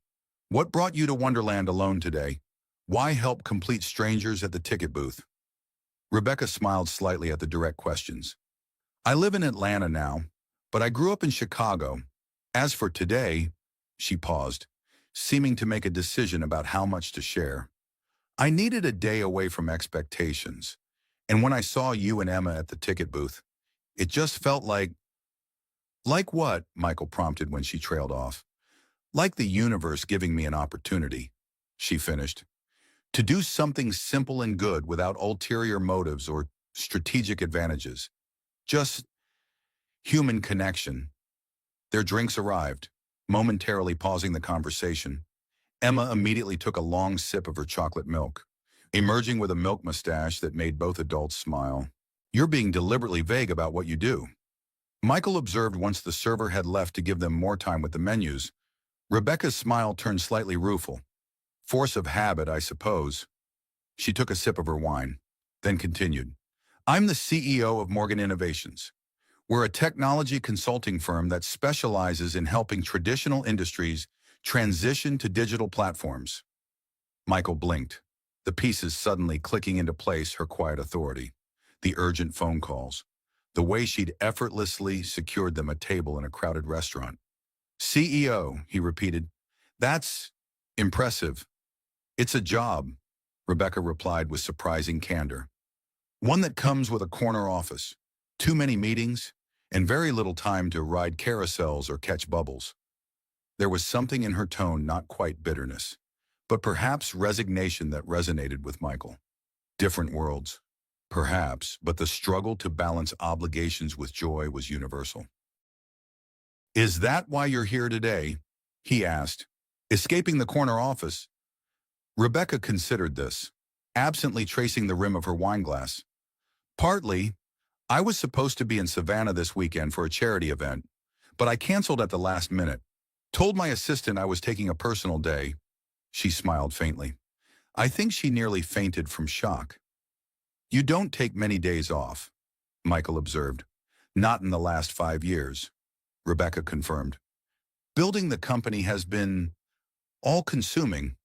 What brought you to Wonderland alone today? Why help complete strangers at the ticket booth?" Rebecca smiled slightly at the direct questions. "I live in Atlanta now, but I grew up in Chicago. As for today," she paused, seeming to make a decision about how much to share. "I needed a day away from expectations, and when I saw you and Emma at the ticket booth, it just felt like—" "Like what?" Michael prompted when she trailed off. "Like the universe giving me an opportunity," she finished. "To do something simple and good without ulterior motives or strategic advantages. Just human connection." Their drinks arrived, momentarily pausing the conversation. Emma immediately took a long sip of her chocolate milk, emerging with a milk mustache that made both adults smile. You're being deliberately vague about what you do. Michael observed once the server had left to give them more time with the menus. Rebecca's smile turned slightly rueful. Force of habit, I suppose. She took a sip of her wine, then continued. I'm the CEO of Morgan Innovations. We're a technology consulting firm that specializes in helping traditional industries transition to digital platforms. Michael blinked, the pieces suddenly clicking into place her quiet authority. The urgent phone calls, the way she'd effortlessly secured them a table in a crowded restaurant. CEO, he repeated. That's impressive. It's a job, Rebecca replied with surprising candor. One that comes with a corner office, too many meetings, and very little time to ride carousels or catch bubbles. There was something in her tone, not quite bitterness, but perhaps resignation that resonated with Michael. Different worlds, perhaps, but the struggle to balance obligations with joy was universal. Is that why you're here today? He asked. Escaping the corner office? Rebecca considered this, absently tracing the rim of her wineglass. Partly, I was supposed to be in Savannah this weekend for a charity event, but I canceled at the last minute. Told my assistant I was taking a personal day. She smiled faintly. I think she nearly fainted from shock. You don't take many days off, Michael observed. Not in the last 5 years, Rebecca confirmed. Building the company has been all-consuming.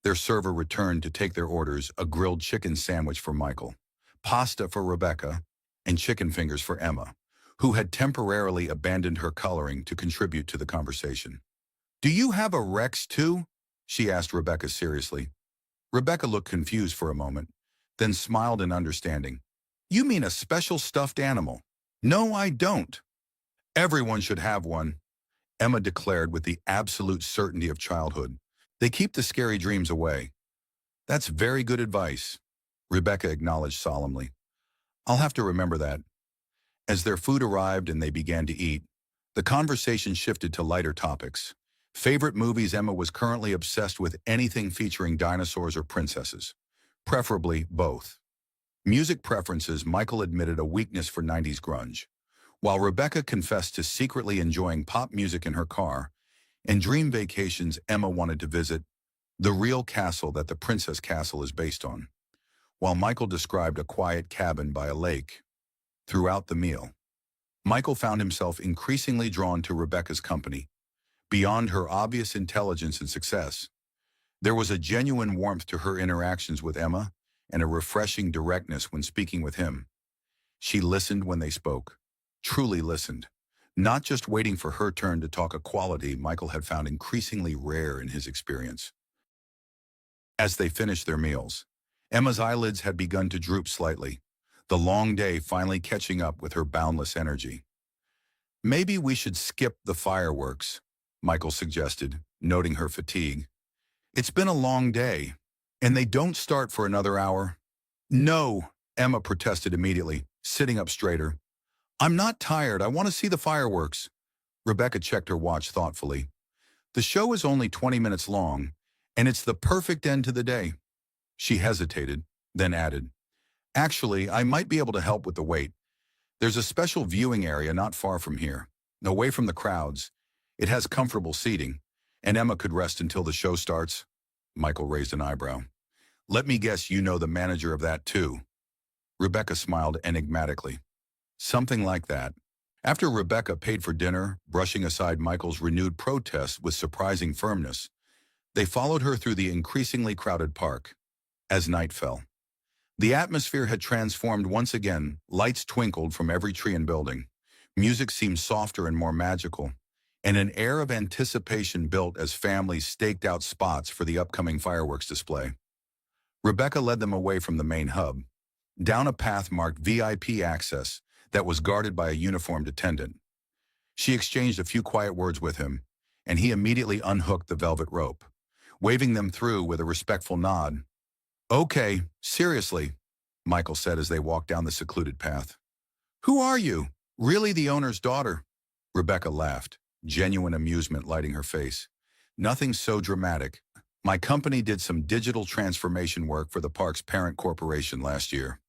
Their server returned to take their orders, a grilled chicken sandwich for Michael, pasta for Rebecca, and chicken fingers for Emma, who had temporarily abandoned her coloring to contribute to the conversation. Do you have a Rex too? She asked Rebecca seriously. Rebecca looked confused for a moment, then smiled in understanding. You mean a special stuffed animal? No, I don't. Everyone should have one, Emma declared with the absolute certainty of childhood. They keep the scary dreams away. That's very good advice, Rebecca acknowledged solemnly. I'll have to remember that. As their food arrived and they began to eat, the conversation shifted to lighter topics. Favorite movies. Emma was currently obsessed with anything featuring dinosaurs or princesses, preferably both. Music preferences. Michael admitted a weakness for 90s grunge, while Rebecca confessed to secretly enjoying pop music in her car. And dream vacations. Emma wanted to visit the real castle that the Princess Castle is based on, while Michael described a quiet cabin by a lake. Throughout the meal, Michael found himself increasingly drawn to Rebecca's company. Beyond her obvious intelligence and success, there was a genuine warmth to her interactions with Emma and a refreshing directness when speaking with him. She listened when they spoke, truly listened, not just waiting for her turn to talk, a quality Michael had found increasingly rare in his experience. As they finished their meals, Emma's eyelids had begun to droop slightly, the long day finally catching up with her boundless energy. Maybe we should skip the fireworks, Michael suggested, noting her fatigue. It's been a long day, and they don't start for another hour. No, Emma protested immediately, sitting up straighter. I'm not tired. I want to see the fireworks. Rebecca checked her watch thoughtfully. The show is only 20 minutes long, and it's the perfect end to the day. She hesitated, then added, Actually, I might be able to help with the wait. There's a special viewing area not far from here, away from the crowds. It has comfortable seating, and Emma could rest until the show starts. Michael raised an eyebrow. Let me guess you know the manager of that too. Rebecca smiled enigmatically. Something like that. After Rebecca paid for dinner, brushing aside Michael's renewed protests with surprising firmness, they followed her through the increasingly crowded park. As night fell, the atmosphere had transformed once again. Lights twinkled from every tree and building. Music seemed softer and more magical, and an air of anticipation built as families staked out spots for the upcoming fireworks display. Rebecca led them away from the main hub, down a path marked VIP access that was guarded by a uniformed attendant. She exchanged a few quiet words with him, and he immediately unhooked the velvet rope, waving them through with a respectful nod. Okay, seriously, Michael said as they walked down the secluded path. Who are you? Really the owner's daughter? Rebecca laughed, genuine amusement lighting her face. Nothing so dramatic. My company did some digital transformation work for the park's parent corporation last year.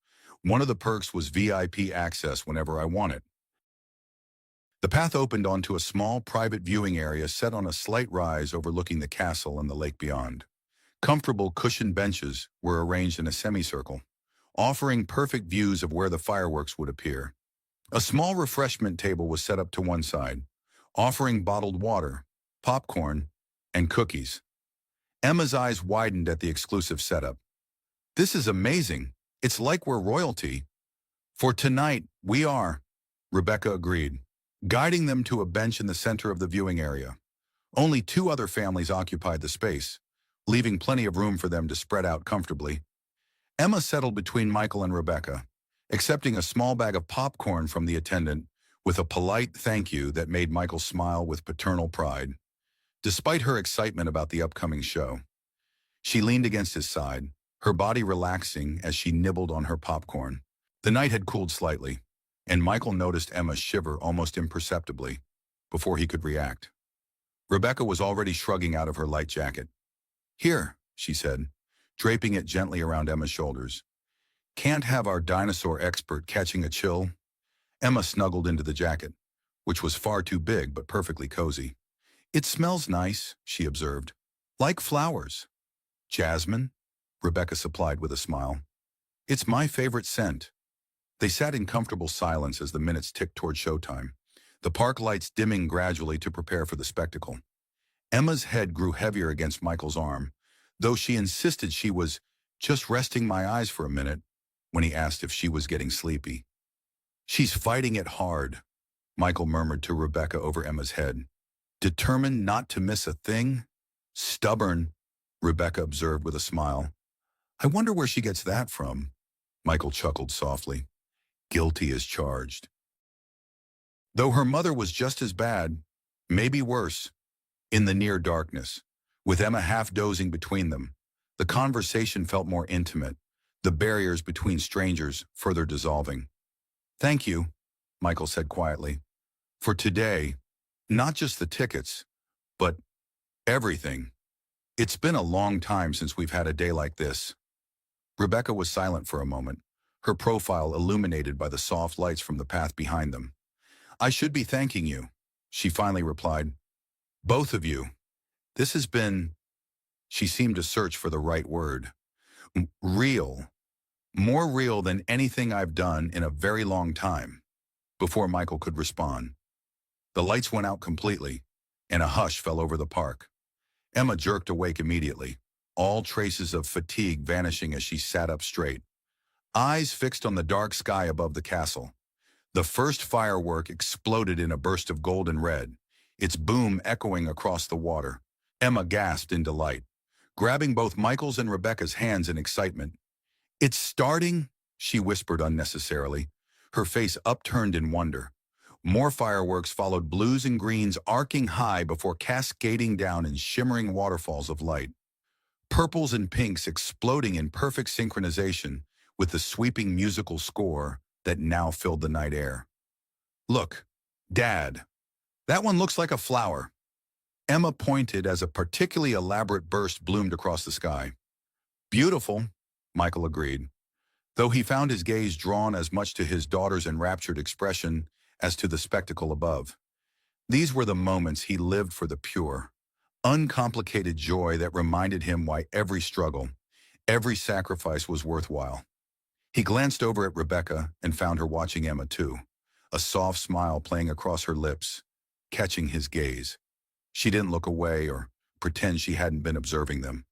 One of the perks was VIP access whenever I wanted. The path opened onto a small private viewing area set on a slight rise overlooking the castle and the lake beyond. Comfortable cushioned benches were arranged in a semicircle, offering perfect views of where the fireworks would appear. A small refreshment table was set up to one side, offering bottled water, popcorn, and cookies. Emma's eyes widened at the exclusive setup. "This is amazing. It's like we're royalty." "For tonight, we are," Rebecca agreed, guiding them to a bench in the center of the viewing area. Only two other families occupied the space, leaving plenty of room for them to spread out comfortably. Emma settled between Michael and Rebecca, accepting a small bag of popcorn from the attendant with a polite thank you that made Michael smile with paternal pride. Despite her excitement about the upcoming show, she leaned against his side, her body relaxing as she nibbled on her popcorn. The night had cooled slightly, and Michael noticed Emma shiver almost imperceptibly before he could react. Rebecca was already shrugging out of her light jacket. "Here," she said, draping it gently around Emma's shoulders. "Can't have our dinosaur expert catching a chill." Emma snuggled into the jacket, which was far too big but perfectly cozy. "It smells nice," she observed. "Like flowers." "Jasmine?" Rebecca supplied with a smile. "It's my favorite scent." They sat in comfortable silence as the minutes ticked toward showtime, the park lights dimming gradually to prepare for the spectacle. Emma's head grew heavier against Michael's arm, though she insisted she was just resting my eyes for a minute when he asked if she was getting sleepy. "She's fighting it hard," Michael murmured to Rebecca over Emma's head. "Determined not to miss a thing?" "Stubborn," Rebecca observed with a smile. "I wonder where she gets that from." Michael chuckled softly. "Guilty as charged." Though her mother was just as bad, maybe worse. In the near darkness, with Emma half dozing between them, the conversation felt more intimate, the barriers between strangers further dissolving. "Thank you," Michael said quietly, "for today, not just the tickets, but everything. It's been a long time since we've had a day like this." Rebecca was silent for a moment, her profile illuminated by the soft lights from the path behind them. "I should be thanking you," she finally replied. "Both of you. This has been," she seemed to search for the right word, "real. More real than anything I've done in a very long time." Before Michael could respond, the lights went out completely, and a hush fell over the park. Emma jerked awake immediately, all traces of fatigue vanishing as she sat up straight, eyes fixed on the dark sky above the castle. The first firework exploded in a burst of golden red, its boom echoing across the water. Emma gasped in delight, grabbing both Michael's and Rebecca's hands in excitement. "It's starting," she whispered unnecessarily, her face upturned in wonder. More fireworks followed, blues and greens arcing high before cascading down in shimmering waterfalls of light. Purples and pinks exploding in perfect synchronization with the sweeping musical score that now filled the night air. "Look, Dad, that one looks like a flower." Emma pointed as a particularly elaborate burst bloomed across the sky. "Beautiful," Michael agreed, though he found his gaze drawn as much to his daughter's enraptured expression as to the spectacle above. These were the moments he lived for, the pure, uncomplicated joy that reminded him why every struggle, every sacrifice was worthwhile. He glanced over at Rebecca and found her watching Emma too, a soft smile playing across her lips, catching his gaze. She didn't look away or pretend she hadn't been observing them.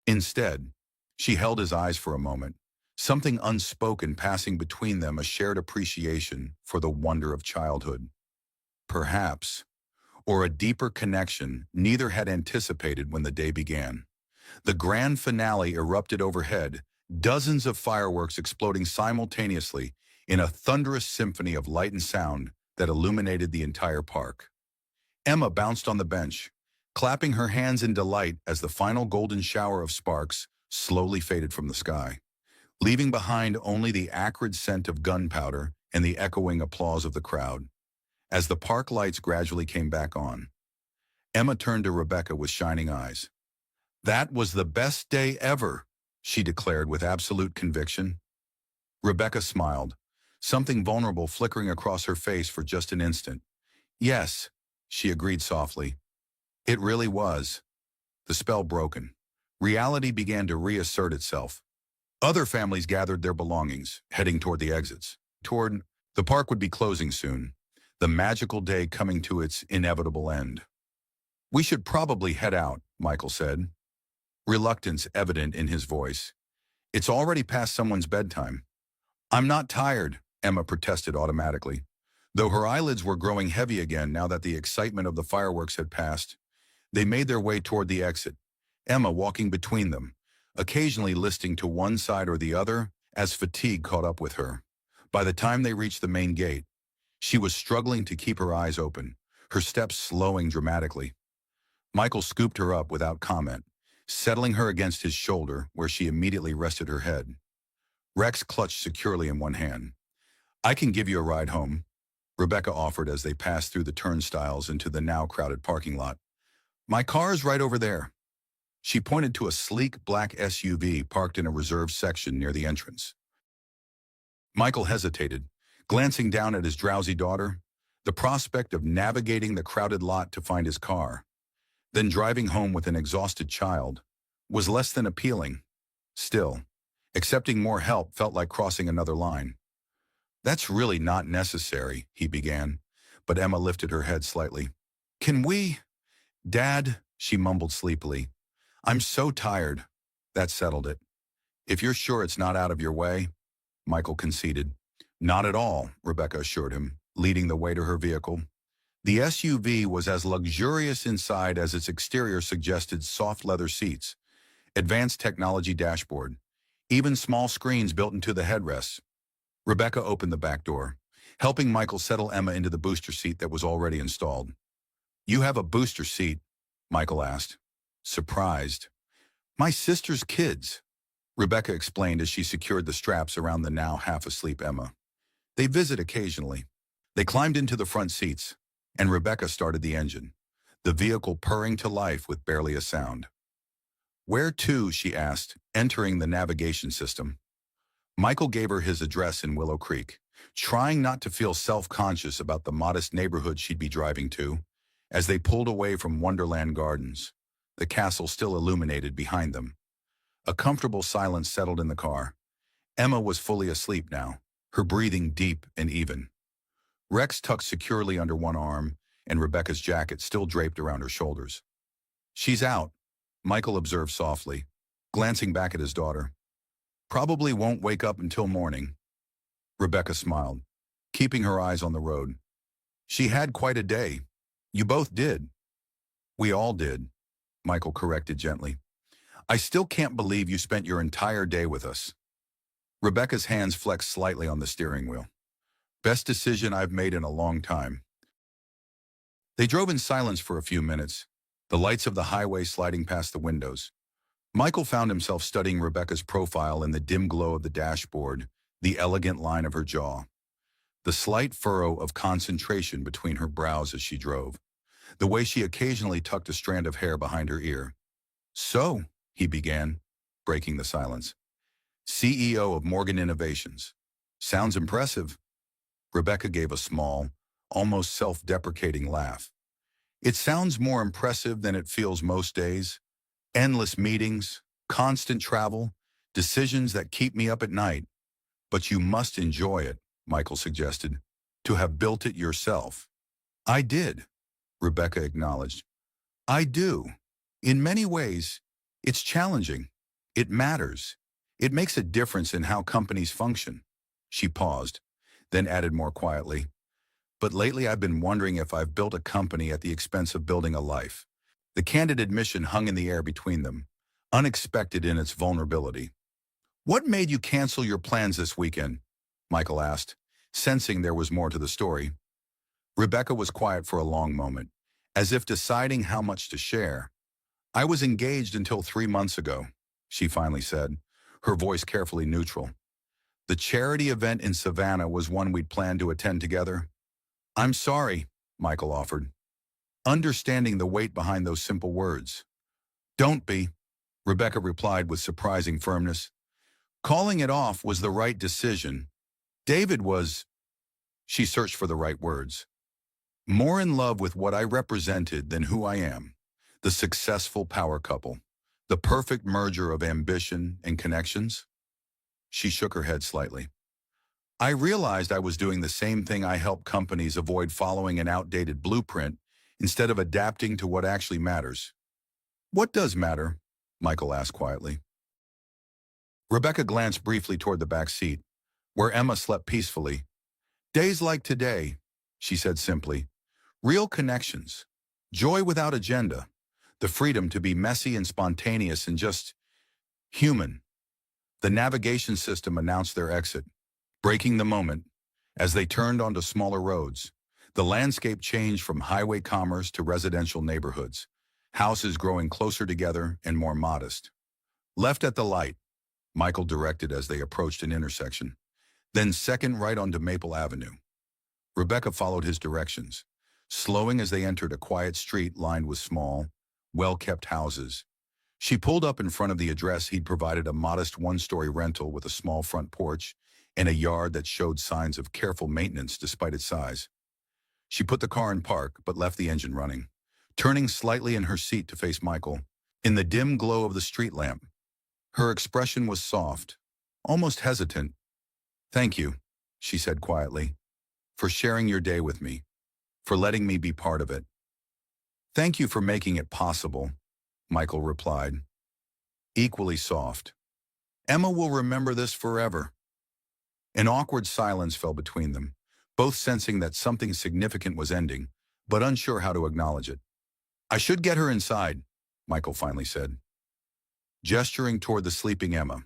Instead, she held his eyes for a moment, something unspoken passing between them, a shared appreciation for the wonder of childhood. Perhaps, or a deeper connection neither had anticipated when the day began. The grand finale erupted overhead, dozens of fireworks exploding simultaneously in a thunderous symphony of light and sound that illuminated the entire park. Emma bounced on the bench, clapping her hands in delight as the final golden shower of sparks slowly faded from the sky, leaving behind only the acrid scent of gunpowder and the echoing applause of the crowd. As the park lights gradually came back on, Emma turned to Rebecca with shining eyes. "That was the best day ever," she declared with absolute conviction. Rebecca smiled, something vulnerable flickering across her face for just an instant. Yes, she agreed softly. It really was. The spell broken. Reality began to reassert itself. Other families gathered their belongings, heading toward the exits. The park would be closing soon, the magical day coming to its inevitable end. We should probably head out, Michael said, reluctance evident in his voice. It's already past someone's bedtime. I'm not tired, Emma protested automatically, though her eyelids were growing heavy again now that the excitement of the fireworks had passed. They made their way toward the exit, Emma walking between them, occasionally listing to one side or the other as fatigue caught up with her. By the time they reached the main gate, she was struggling to keep her eyes open, her steps slowing dramatically. Michael scooped her up without comment, settling her against his shoulder where she immediately rested her head. Rex clutched securely in one hand. I can give you a ride home, Rebecca offered as they passed through the turnstiles into the now crowded parking lot. My car's right over there. She pointed to a sleek black SUV parked in a reserved section near the entrance. Michael hesitated, glancing down at his drowsy daughter, the prospect of navigating the crowded lot to find his car, then driving home with an exhausted child, was less than appealing. Still, accepting more help felt like crossing another line. That's really not necessary, he began, but Emma lifted her head slightly. Can we? Dad, she mumbled sleepily. I'm so tired. That settled it. If you're sure it's not out of your way, Michael conceded. Not at all, Rebecca assured him, leading the way to her vehicle. The SUV was as luxurious inside as its exterior suggested: soft leather seats, advanced technology dashboard, even small screens built into the headrests. Rebecca opened the back door, helping Michael settle Emma into the booster seat that was already installed. You have a booster seat? Michael asked, surprised. My sister's kids, Rebecca explained as she secured the straps around the now half-asleep Emma. They visit occasionally. They climbed into the front seats, and Rebecca started the engine, the vehicle purring to life with barely a sound. Where to? She asked, entering the navigation system. Michael gave her his address in Willow Creek, trying not to feel self-conscious about the modest neighborhood she'd be driving to, as they pulled away from Wonderland Gardens, the castle still illuminated behind them. A comfortable silence settled in the car. Emma was fully asleep now, her breathing deep and even. Rex tucked securely under one arm, and Rebecca's jacket still draped around her shoulders. She's out, Michael observed softly, glancing back at his daughter. Probably won't wake up until morning. Rebecca smiled, keeping her eyes on the road. She had quite a day. You both did. We all did, Michael corrected gently. I still can't believe you spent your entire day with us. Rebecca's hands flexed slightly on the steering wheel. Best decision I've made in a long time. They drove in silence for a few minutes, the lights of the highway sliding past the windows. Michael found himself studying Rebecca's profile in the dim glow of the dashboard, the elegant line of her jaw, the slight furrow of concentration between her brows as she drove, the way she occasionally tucked a strand of hair behind her ear. So, he began, breaking the silence. CEO of Morgan Innovations. Sounds impressive. Rebecca gave a small, almost self-deprecating laugh. It sounds more impressive than it feels most days. Endless meetings, constant travel, decisions that keep me up at night. But you must enjoy it, Michael suggested, to have built it yourself. I did, Rebecca acknowledged. I do. In many ways, it's challenging. It matters. It makes a difference in how companies function. She paused, then added more quietly. But lately I've been wondering if I've built a company at the expense of building a life. The candid admission hung in the air between them, unexpected in its vulnerability. What made you cancel your plans this weekend? Michael asked, sensing there was more to the story. Rebecca was quiet for a long moment, as if deciding how much to share. I was engaged until 3 months ago, she finally said, her voice carefully neutral. The charity event in Savannah was one we'd planned to attend together. I'm sorry, Michael offered, understanding the weight behind those simple words. Don't be, Rebecca replied with surprising firmness. Calling it off was the right decision. David was, she searched for the right words, more in love with what I represented than who I am. The successful power couple. The perfect merger of ambition and connections. She shook her head slightly. I realized I was doing the same thing I help companies avoid following an outdated blueprint instead of adapting to what actually matters. What does matter? Michael asked quietly. Rebecca glanced briefly toward the back seat, where Emma slept peacefully. Days like today, she said simply. Real connections. Joy without agenda. The freedom to be messy and spontaneous and just human. The navigation system announced their exit, breaking the moment as they turned onto smaller roads. The landscape changed from highway commerce to residential neighborhoods, houses growing closer together and more modest. Left at the light, Michael directed as they approached an intersection. Then second right onto Maple Avenue. Rebecca followed his directions, slowing as they entered a quiet street lined with small, well-kept houses. She pulled up in front of the address he'd provided, a modest one-story rental with a small front porch and a yard that showed signs of careful maintenance despite its size. She put the car in park but left the engine running, turning slightly in her seat to face Michael. In the dim glow of the street lamp, her expression was soft, almost hesitant. Thank you, she said quietly, for sharing your day with me, for letting me be part of it. Thank you for making it possible, Michael replied, equally soft. Emma will remember this forever. An awkward silence fell between them, both sensing that something significant was ending, but unsure how to acknowledge it. I should get her inside, Michael finally said, gesturing toward the sleeping Emma.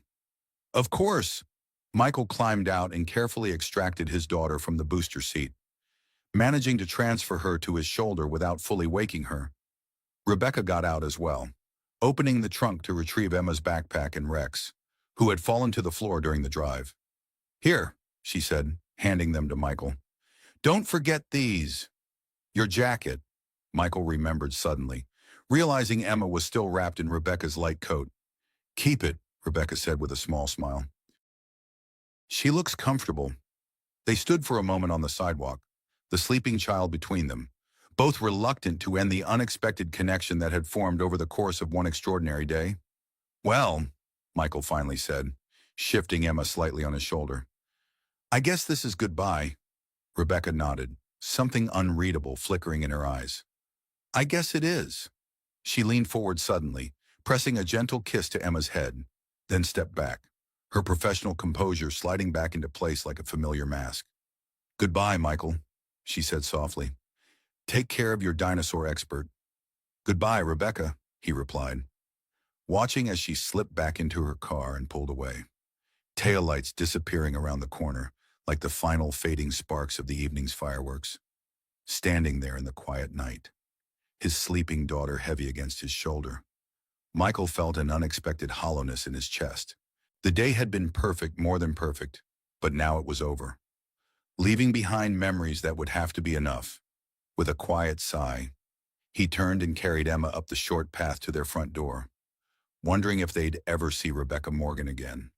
Of course. Michael climbed out and carefully extracted his daughter from the booster seat, managing to transfer her to his shoulder without fully waking her. Rebecca got out as well, opening the trunk to retrieve Emma's backpack and Rex, who had fallen to the floor during the drive. Here, she said, handing them to Michael. Don't forget these. Your jacket, Michael remembered suddenly, realizing Emma was still wrapped in Rebecca's light coat. Keep it, Rebecca said with a small smile. She looks comfortable. They stood for a moment on the sidewalk, the sleeping child between them, both reluctant to end the unexpected connection that had formed over the course of one extraordinary day. Well, Michael finally said, shifting Emma slightly on his shoulder. I guess this is goodbye. Rebecca nodded, something unreadable flickering in her eyes. I guess it is. She leaned forward suddenly, pressing a gentle kiss to Emma's head, then stepped back, her professional composure sliding back into place like a familiar mask. Goodbye, Michael, she said softly. Take care of your dinosaur expert. Goodbye, Rebecca, he replied, watching as she slipped back into her car and pulled away, taillights disappearing around the corner like the final fading sparks of the evening's fireworks. Standing there in the quiet night, his sleeping daughter heavy against his shoulder, Michael felt an unexpected hollowness in his chest. The day had been perfect, more than perfect, but now it was over, leaving behind memories that would have to be enough. With a quiet sigh, he turned and carried Emma up the short path to their front door, wondering if they'd ever see Rebecca Morgan again.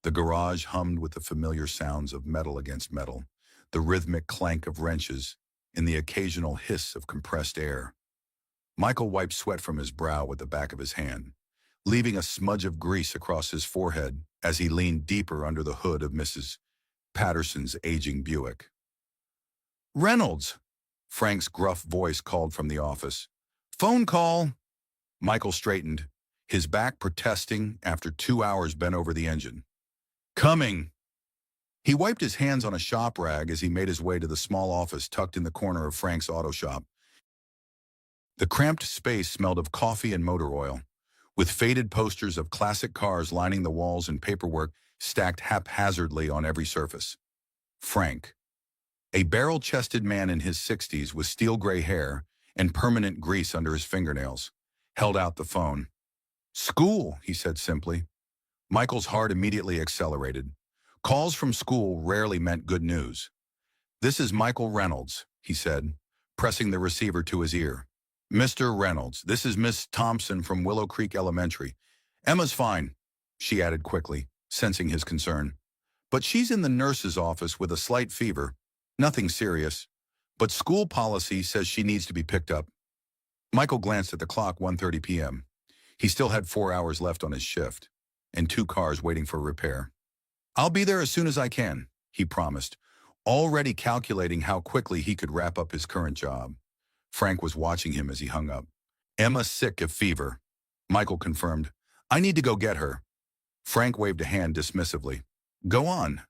The garage hummed with the familiar sounds of metal against metal, the rhythmic clank of wrenches, and the occasional hiss of compressed air. Michael wiped sweat from his brow with the back of his hand, leaving a smudge of grease across his forehead as he leaned deeper under the hood of Mrs. Patterson's aging Buick. Reynolds, Frank's gruff voice called from the office. Phone call. Michael straightened, his back protesting after 2 hours bent over the engine. Coming. He wiped his hands on a shop rag as he made his way to the small office tucked in the corner of Frank's auto shop. The cramped space smelled of coffee and motor oil, with faded posters of classic cars lining the walls and paperwork stacked haphazardly on every surface. Frank, a barrel-chested man in his 60s with steel-gray hair and permanent grease under his fingernails, held out the phone. School, he said simply. Michael's heart immediately accelerated. Calls from school rarely meant good news. This is Michael Reynolds, he said, pressing the receiver to his ear. Mr. Reynolds, this is Miss Thompson from Willow Creek Elementary. Emma's fine, she added quickly, sensing his concern. But she's in the nurse's office with a slight fever. Nothing serious. But school policy says she needs to be picked up. Michael glanced at the clock, 1:30 p.m. He still had 4 hours left on his shift, and 2 cars waiting for repair. "I'll be there as soon as I can," he promised, already calculating how quickly he could wrap up his current job. Frank was watching him as he hung up. "Emma's sick of fever," Michael confirmed. "I need to go get her." Frank waved a hand dismissively. "Go on.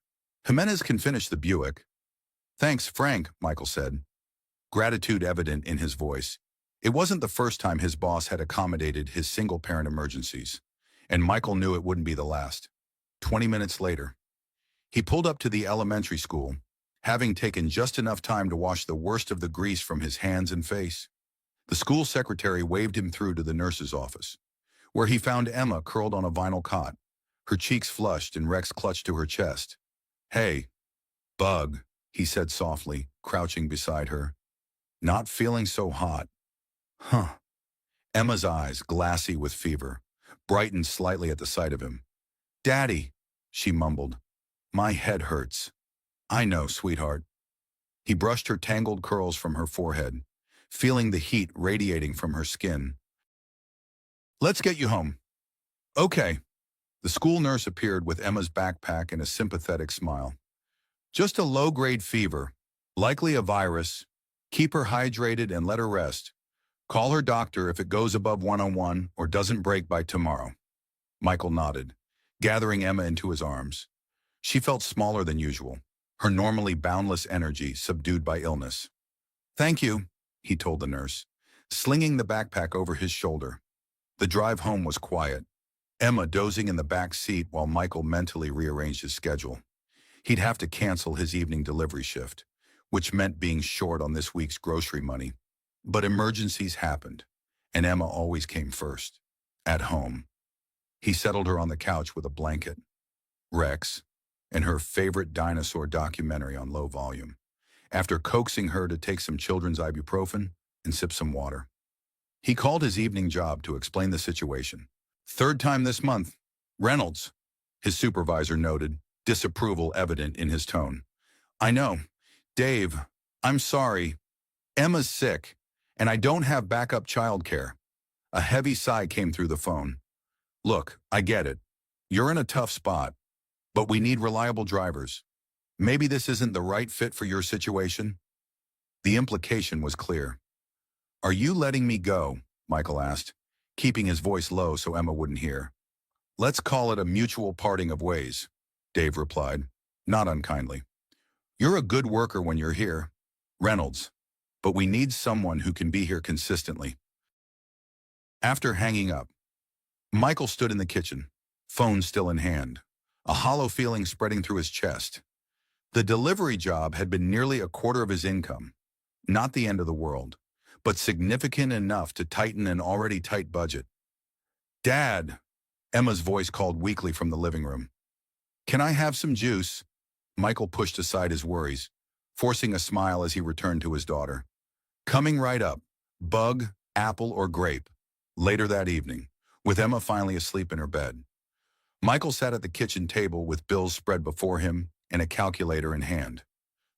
Jimenez can finish the Buick." "Thanks, Frank," Michael said, gratitude evident in his voice. It wasn't the first time his boss had accommodated his single-parent emergencies, and Michael knew it wouldn't be the last. 20 minutes later, he pulled up to the elementary school, having taken just enough time to wash the worst of the grease from his hands and face. The school secretary waved him through to the nurse's office, where he found Emma curled on a vinyl cot, her cheeks flushed and Rex clutched to her chest. "Hey, Bug," he said softly, crouching beside her. "Not feeling so hot." "Huh." Emma's eyes, glassy with fever, brightened slightly at the sight of him. "Daddy," she mumbled. "My head hurts." "I know, sweetheart." He brushed her tangled curls from her forehead, feeling the heat radiating from her skin. "Let's get you home." "Okay." The school nurse appeared with Emma's backpack and a sympathetic smile. "Just a low-grade fever, likely a virus. Keep her hydrated and let her rest. Call her doctor if it goes above 101 or doesn't break by tomorrow." Michael nodded, gathering Emma into his arms. She felt smaller than usual, her normally boundless energy subdued by illness. "Thank you," he told the nurse, slinging the backpack over his shoulder. The drive home was quiet, Emma dozing in the back seat while Michael mentally rearranged his schedule. He'd have to cancel his evening delivery shift, which meant being short on this week's grocery money. But emergencies happened, and Emma always came first. At home. He settled her on the couch with a blanket, Rex, and her favorite dinosaur documentary on low volume, after coaxing her to take some children's ibuprofen and sip some water. He called his evening job to explain the situation. "Third time this month. Reynolds," his supervisor noted, disapproval evident in his tone. "I know. Dave, I'm sorry. Emma's sick, and I don't have backup childcare." A heavy sigh came through the phone. "Look, I get it. You're in a tough spot, but we need reliable drivers. Maybe this isn't the right fit for your situation." The implication was clear. "Are you letting me go?" Michael asked, keeping his voice low so Emma wouldn't hear. "Let's call it a mutual parting of ways," Dave replied, not unkindly. "You're a good worker when you're here, Reynolds, but we need someone who can be here consistently." After hanging up, Michael stood in the kitchen, phone still in hand, a hollow feeling spreading through his chest. The delivery job had been nearly a quarter of his income, not the end of the world, but significant enough to tighten an already tight budget. "Dad," Emma's voice called weakly from the living room. "Can I have some juice?" Michael pushed aside his worries, forcing a smile as he returned to his daughter. "Coming right up. Bug, apple, or grape." Later that evening, with Emma finally asleep in her bed, Michael sat at the kitchen table with bills spread before him and a calculator in hand.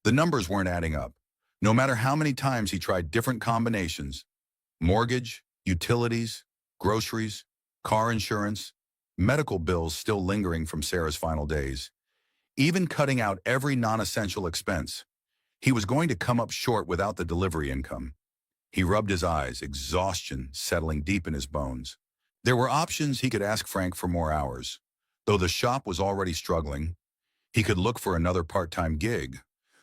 The numbers weren't adding up, no matter how many times he tried different combinations: mortgage, utilities, groceries, car insurance, medical bills still lingering from Sarah's final days. Even cutting out every non-essential expense, he was going to come up short without the delivery income. He rubbed his eyes, exhaustion settling deep in his bones. There were options. He could ask Frank for more hours. Though the shop was already struggling, he could look for another part-time gig,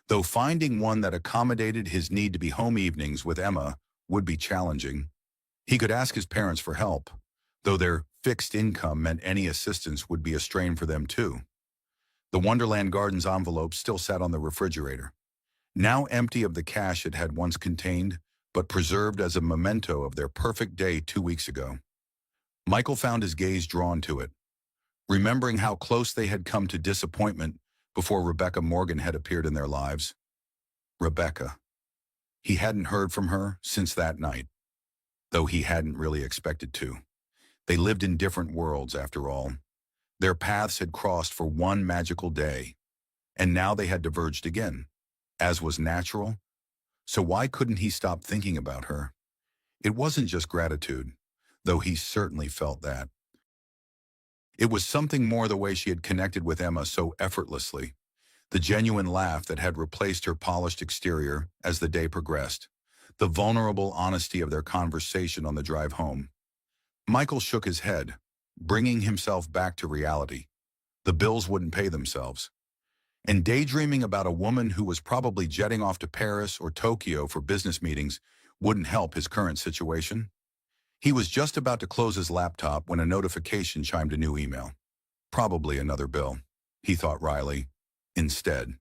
though finding one that accommodated his need to be home evenings with Emma would be challenging. He could ask his parents for help, though their fixed income meant any assistance would be a strain for them too. The Wonderland Gardens envelope still sat on the refrigerator, now empty of the cash it had once contained, but preserved as a memento of their perfect day 2 weeks ago. Michael found his gaze drawn to it, remembering how close they had come to disappointment before Rebecca Morgan had appeared in their lives. Rebecca. He hadn't heard from her since that night, though he hadn't really expected to. They lived in different worlds, after all. Their paths had crossed for one magical day, and now they had diverged again, as was natural. So why couldn't he stop thinking about her? It wasn't just gratitude, though he certainly felt that. It was something more the way she had connected with Emma so effortlessly, the genuine laugh that had replaced her polished exterior as the day progressed, the vulnerable honesty of their conversation on the drive home. Michael shook his head, bringing himself back to reality. The bills wouldn't pay themselves. And daydreaming about a woman who was probably jetting off to Paris or Tokyo for business meetings wouldn't help his current situation. He was just about to close his laptop when a notification chimed a new email. Probably another bill, he thought wryly. Instead,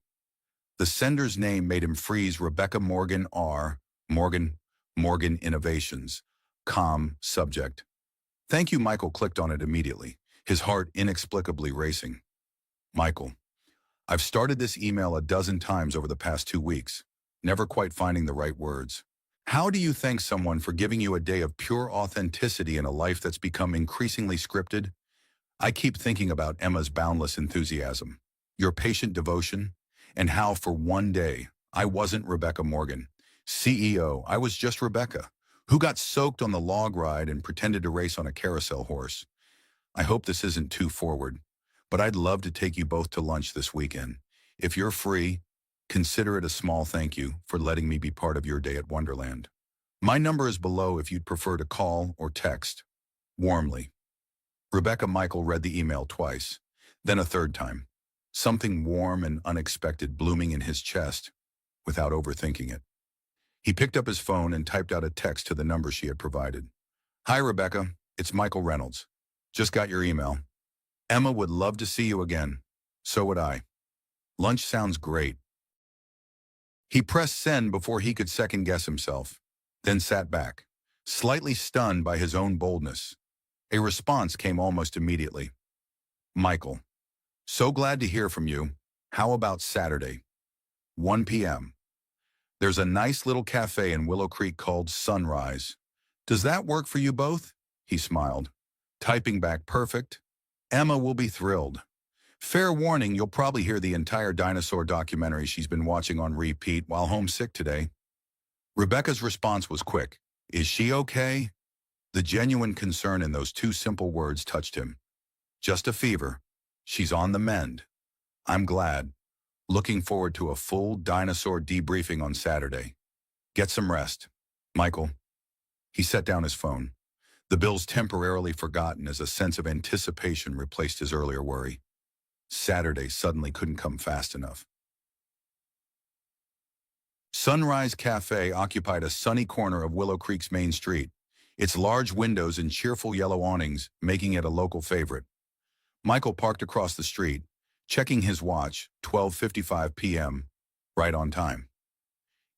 the sender's name made him freeze. Rebecca Morgan R. Morgan Innovations. Subject. Thank you. Michael clicked on it immediately, his heart inexplicably racing. Michael, I've started this email a dozen times over the past 2 weeks, never quite finding the right words. How do you thank someone for giving you a day of pure authenticity in a life that's become increasingly scripted? I keep thinking about Emma's boundless enthusiasm, your patient devotion, and how for one day I wasn't Rebecca Morgan, CEO. I was just Rebecca, who got soaked on the log ride and pretended to race on a carousel horse. I hope this isn't too forward, but I'd love to take you both to lunch this weekend. If you're free, consider it a small thank you for letting me be part of your day at Wonderland. My number is below if you'd prefer to call or text. Warmly. Rebecca. Michael read the email twice, then a third time, something warm and unexpected blooming in his chest, without overthinking it. He picked up his phone and typed out a text to the number she had provided. Hi, Rebecca. It's Michael Reynolds. Just got your email. Emma would love to see you again. So would I. Lunch sounds great. He pressed send before he could second-guess himself, then sat back, slightly stunned by his own boldness. A response came almost immediately. Michael, so glad to hear from you. How about Saturday? 1 p.m. There's a nice little cafe in Willow Creek called Sunrise. Does that work for you both? He smiled, typing back perfect. Emma will be thrilled. Fair warning, you'll probably hear the entire dinosaur documentary she's been watching on repeat while homesick today. Rebecca's response was quick. Is she okay? The genuine concern in those two simple words touched him. Just a fever. She's on the mend. I'm glad. Looking forward to a full dinosaur debriefing on Saturday. Get some rest. Michael. He set down his phone, the bills temporarily forgotten as a sense of anticipation replaced his earlier worry. Saturday suddenly couldn't come fast enough. Sunrise Cafe occupied a sunny corner of Willow Creek's main street, its large windows and cheerful yellow awnings making it a local favorite. Michael parked across the street, checking his watch, 12:55 p.m., right on time.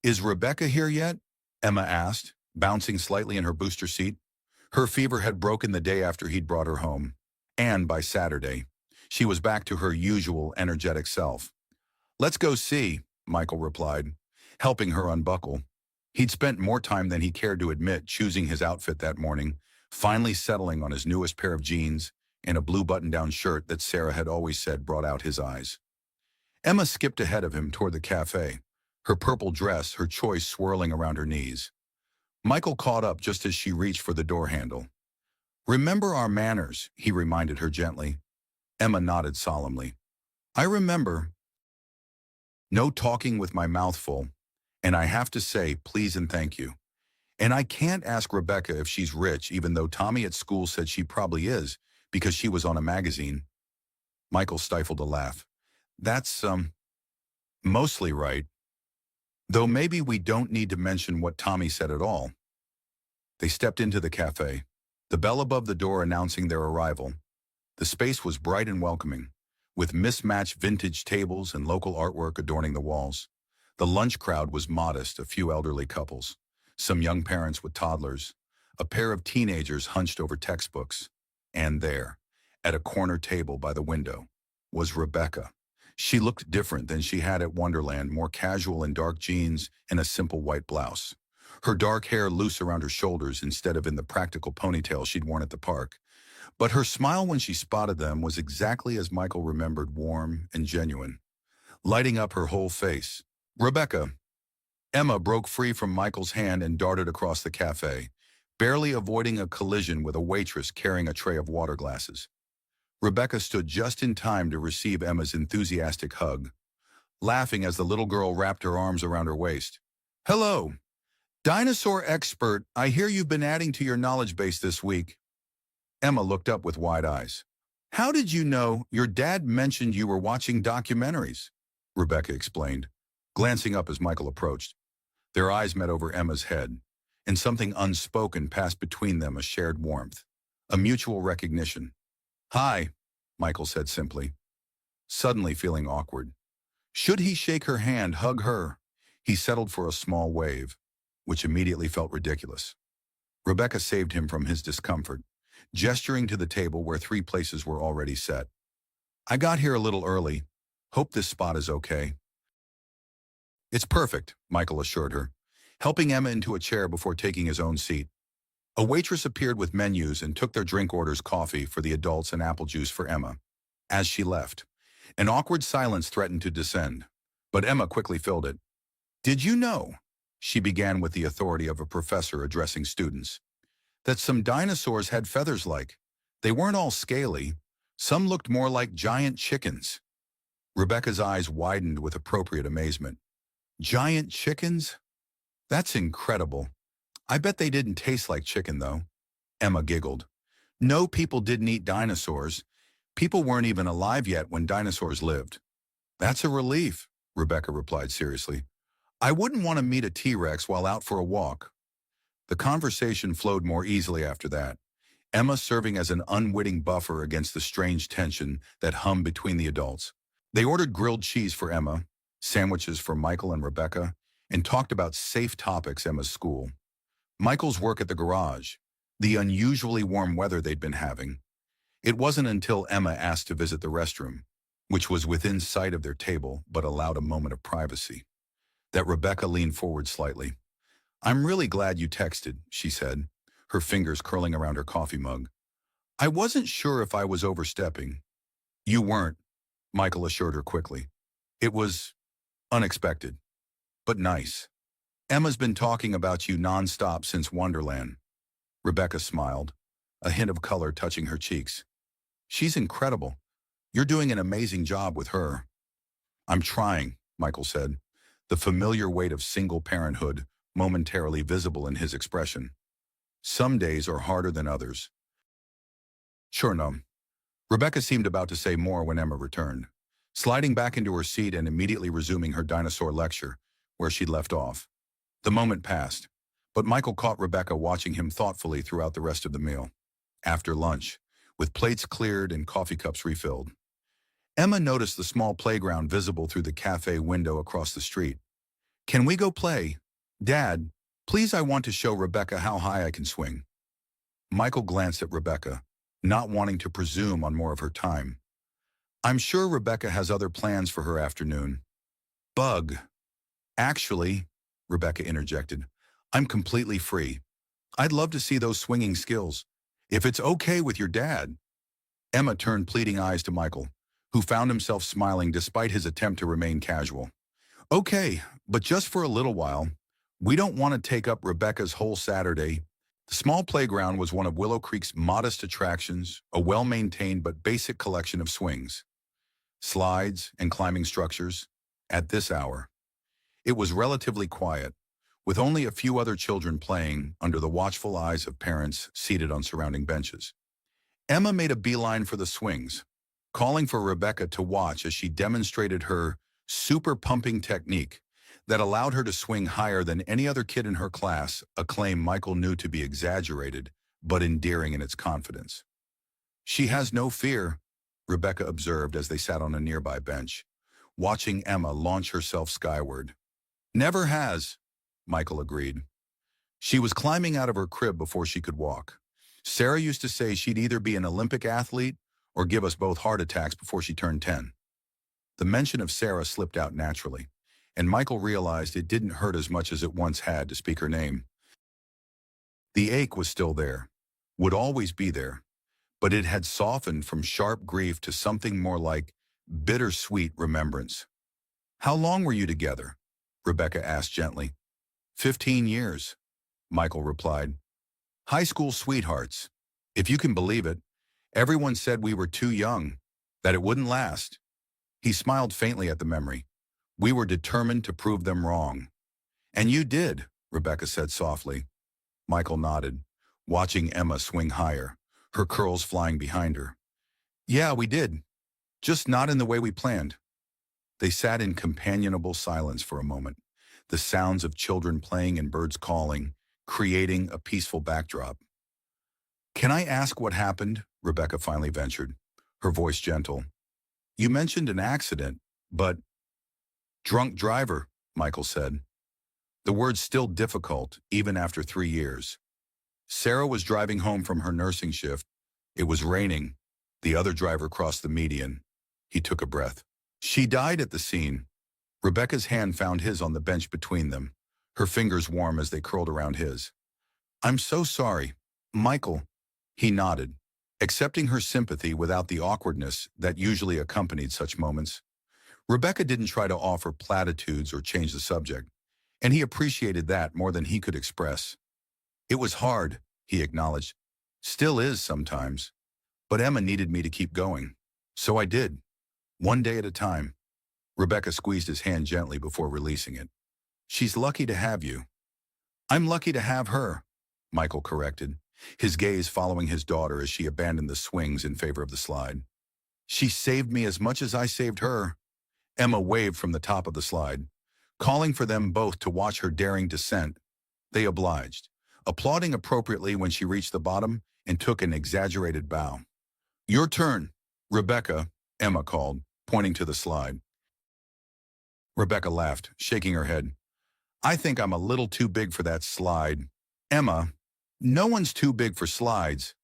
Is Rebecca here yet? Emma asked, bouncing slightly in her booster seat. Her fever had broken the day after he'd brought her home, and by Saturday, she was back to her usual energetic self. Let's go see, Michael replied, helping her unbuckle. He'd spent more time than he cared to admit choosing his outfit that morning, finally settling on his newest pair of jeans and a blue button-down shirt that Sarah had always said brought out his eyes. Emma skipped ahead of him toward the cafe, her purple dress, her choice swirling around her knees. Michael caught up just as she reached for the door handle. Remember our manners, he reminded her gently. Emma nodded solemnly. I remember. No talking with my mouth full, and I have to say please and thank you. And I can't ask Rebecca if she's rich, even though Tommy at school said she probably is, because she was on a magazine. Michael stifled a laugh. That's, mostly right. Though maybe we don't need to mention what Tommy said at all. They stepped into the cafe, the bell above the door announcing their arrival. The space was bright and welcoming, with mismatched vintage tables and local artwork adorning the walls. The lunch crowd was modest, a few elderly couples, some young parents with toddlers, a pair of teenagers hunched over textbooks. And there, at a corner table by the window, was Rebecca. She looked different than she had at Wonderland, more casual in dark jeans and a simple white blouse. Her dark hair loose around her shoulders instead of in the practical ponytail she'd worn at the park. But her smile when she spotted them was exactly as Michael remembered, warm and genuine, lighting up her whole face. Rebecca. Emma broke free from Michael's hand and darted across the cafe, barely avoiding a collision with a waitress carrying a tray of water glasses. Rebecca stood just in time to receive Emma's enthusiastic hug, laughing as the little girl wrapped her arms around her waist. Hello, dinosaur expert. I hear you've been adding to your knowledge base this week. Emma looked up with wide eyes. How did you know? Your dad mentioned you were watching documentaries, Rebecca explained, glancing up as Michael approached. Their eyes met over Emma's head, and something unspoken passed between them, a shared warmth, a mutual recognition. Hi, Michael said simply, suddenly feeling awkward. Should he shake her hand, hug her? He settled for a small wave, which immediately felt ridiculous. Rebecca saved him from his discomfort, gesturing to the table where 3 places were already set. I got here a little early. Hope this spot is okay. It's perfect, Michael assured her, helping Emma into a chair before taking his own seat. A waitress appeared with menus and took their drink orders, coffee for the adults and apple juice for Emma. As she left, an awkward silence threatened to descend, but Emma quickly filled it. Did you know, she began with the authority of a professor addressing students, that some dinosaurs had feathers like? They weren't all scaly. Some looked more like giant chickens. Rebecca's eyes widened with appropriate amazement. Giant chickens? That's incredible. I bet they didn't taste like chicken, though. Emma giggled. No, people didn't eat dinosaurs. People weren't even alive yet when dinosaurs lived. That's a relief, Rebecca replied seriously. I wouldn't want to meet a T-Rex while out for a walk. The conversation flowed more easily after that, Emma serving as an unwitting buffer against the strange tension that hummed between the adults. They ordered grilled cheese for Emma, sandwiches for Michael and Rebecca, and talked about safe topics: Emma's school, Michael's work at the garage, the unusually warm weather they'd been having. It wasn't until Emma asked to visit the restroom, which was within sight of their table but allowed a moment of privacy, that Rebecca leaned forward slightly. I'm really glad you texted, she said, her fingers curling around her coffee mug. I wasn't sure if I was overstepping. You weren't, Michael assured her quickly. It was unexpected, but nice. Emma's been talking about you nonstop since Wonderland. Rebecca smiled, a hint of color touching her cheeks. She's incredible. You're doing an amazing job with her. I'm trying, Michael said, the familiar weight of single parenthood momentarily visible in his expression. Some days are harder than others. Sure, no. Rebecca seemed about to say more when Emma returned, sliding back into her seat and immediately resuming her dinosaur lecture where she'd left off. The moment passed, but Michael caught Rebecca watching him thoughtfully throughout the rest of the meal. After lunch, with plates cleared and coffee cups refilled, Emma noticed the small playground visible through the cafe window across the street. Can we go play? Dad, please, I want to show Rebecca how high I can swing. Michael glanced at Rebecca, not wanting to presume on more of her time. I'm sure Rebecca has other plans for her afternoon. Bug. Actually, Rebecca interjected, I'm completely free. I'd love to see those swinging skills, if it's okay with your dad. Emma turned pleading eyes to Michael, who found himself smiling despite his attempt to remain casual. Okay, but just for a little while. We don't want to take up Rebecca's whole Saturday. The small playground was one of Willow Creek's modest attractions, a well-maintained but basic collection of swings, slides, and climbing structures. At this hour, it was relatively quiet, with only a few other children playing under the watchful eyes of parents seated on surrounding benches. Emma made a beeline for the swings, calling for Rebecca to watch as she demonstrated her super pumping technique that allowed her to swing higher than any other kid in her class, a claim Michael knew to be exaggerated but endearing in its confidence. She has no fear, Rebecca observed as they sat on a nearby bench, watching Emma launch herself skyward. Never has, Michael agreed. She was climbing out of her crib before she could walk. Sarah used to say she'd either be an Olympic athlete or give us both heart attacks before she turned 10. The mention of Sarah slipped out naturally, and Michael realized it didn't hurt as much as it once had to speak her name. The ache was still there, would always be there, but it had softened from sharp grief to something more like bittersweet remembrance. "How long were you together?" Rebecca asked gently. 15 years, Michael replied. "High school sweethearts. If you can believe it, everyone said we were too young, that it wouldn't last." He smiled faintly at the memory. "We were determined to prove them wrong." "And you did," Rebecca said softly. Michael nodded, watching Emma swing higher, her curls flying behind her. "Yeah, we did. Just not in the way we planned." They sat in companionable silence for a moment, the sounds of children playing and birds calling, creating a peaceful backdrop. "Can I ask what happened?" Rebecca finally ventured, her voice gentle. "You mentioned an accident, but—" "Drunk driver," Michael said. The word's still difficult, even after 3 years. Sarah was driving home from her nursing shift. It was raining. The other driver crossed the median. He took a breath. "She died at the scene." Rebecca's hand found his on the bench between them, her fingers warm as they curled around his. "I'm so sorry, Michael." He nodded, accepting her sympathy without the awkwardness that usually accompanied such moments. Rebecca didn't try to offer platitudes or change the subject, and he appreciated that more than he could express. "It was hard," he acknowledged. "Still is sometimes. But Emma needed me to keep going. So I did. One day at a time." Rebecca squeezed his hand gently before releasing it. "She's lucky to have you." "I'm lucky to have her," Michael corrected, his gaze following his daughter as she abandoned the swings in favor of the slide. "She saved me as much as I saved her." Emma waved from the top of the slide, calling for them both to watch her daring descent. They obliged, applauding appropriately when she reached the bottom and took an exaggerated bow. "Your turn, Rebecca," Emma called, pointing to the slide. Rebecca laughed, shaking her head. "I think I'm a little too big for that slide." "Emma, no one's too big for slides,"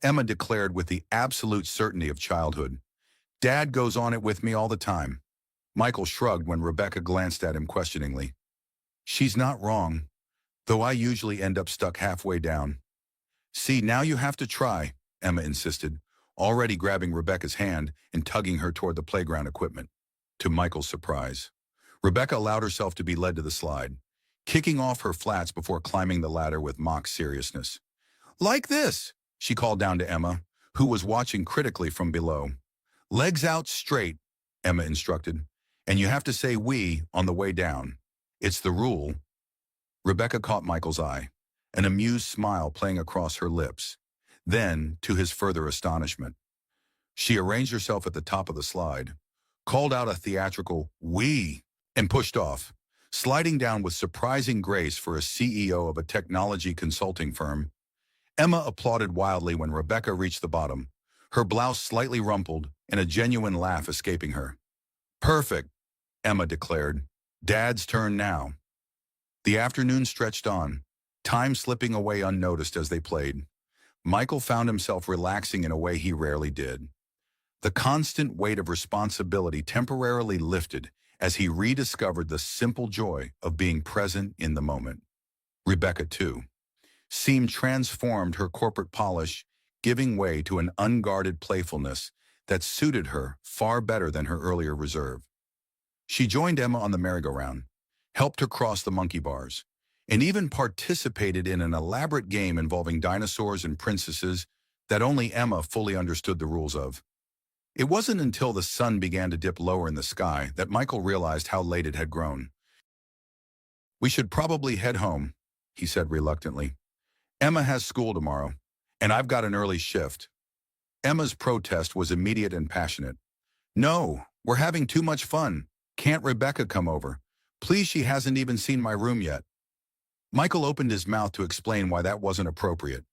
Emma declared with the absolute certainty of childhood. "Dad goes on it with me all the time." Michael shrugged when Rebecca glanced at him questioningly. "She's not wrong, though I usually end up stuck halfway down." "See, now you have to try," Emma insisted, already grabbing Rebecca's hand and tugging her toward the playground equipment. To Michael's surprise, Rebecca allowed herself to be led to the slide, kicking off her flats before climbing the ladder with mock seriousness. "Like this," she called down to Emma, who was watching critically from below. "Legs out straight," Emma instructed, "and you have to say 'we' on the way down. It's the rule." Rebecca caught Michael's eye, an amused smile playing across her lips. Then, to his further astonishment, she arranged herself at the top of the slide, called out a theatrical "we," and pushed off, sliding down with surprising grace for a CEO of a technology consulting firm. Emma applauded wildly when Rebecca reached the bottom, her blouse slightly rumpled and a genuine laugh escaping her. "Perfect," Emma declared. "Dad's turn now." The afternoon stretched on, time slipping away unnoticed as they played. Michael found himself relaxing in a way he rarely did. The constant weight of responsibility temporarily lifted as he rediscovered the simple joy of being present in the moment. Rebecca, too, seemed transformed, her corporate polish giving way to an unguarded playfulness that suited her far better than her earlier reserve. She joined Emma on the merry-go-round, helped her cross the monkey bars, and even participated in an elaborate game involving dinosaurs and princesses that only Emma fully understood the rules of. It wasn't until the sun began to dip lower in the sky that Michael realized how late it had grown. "We should probably head home," he said reluctantly. "Emma has school tomorrow, and I've got an early shift." Emma's protest was immediate and passionate. "No, we're having too much fun. Can't Rebecca come over? Please, she hasn't even seen my room yet." Michael opened his mouth to explain why that wasn't appropriate,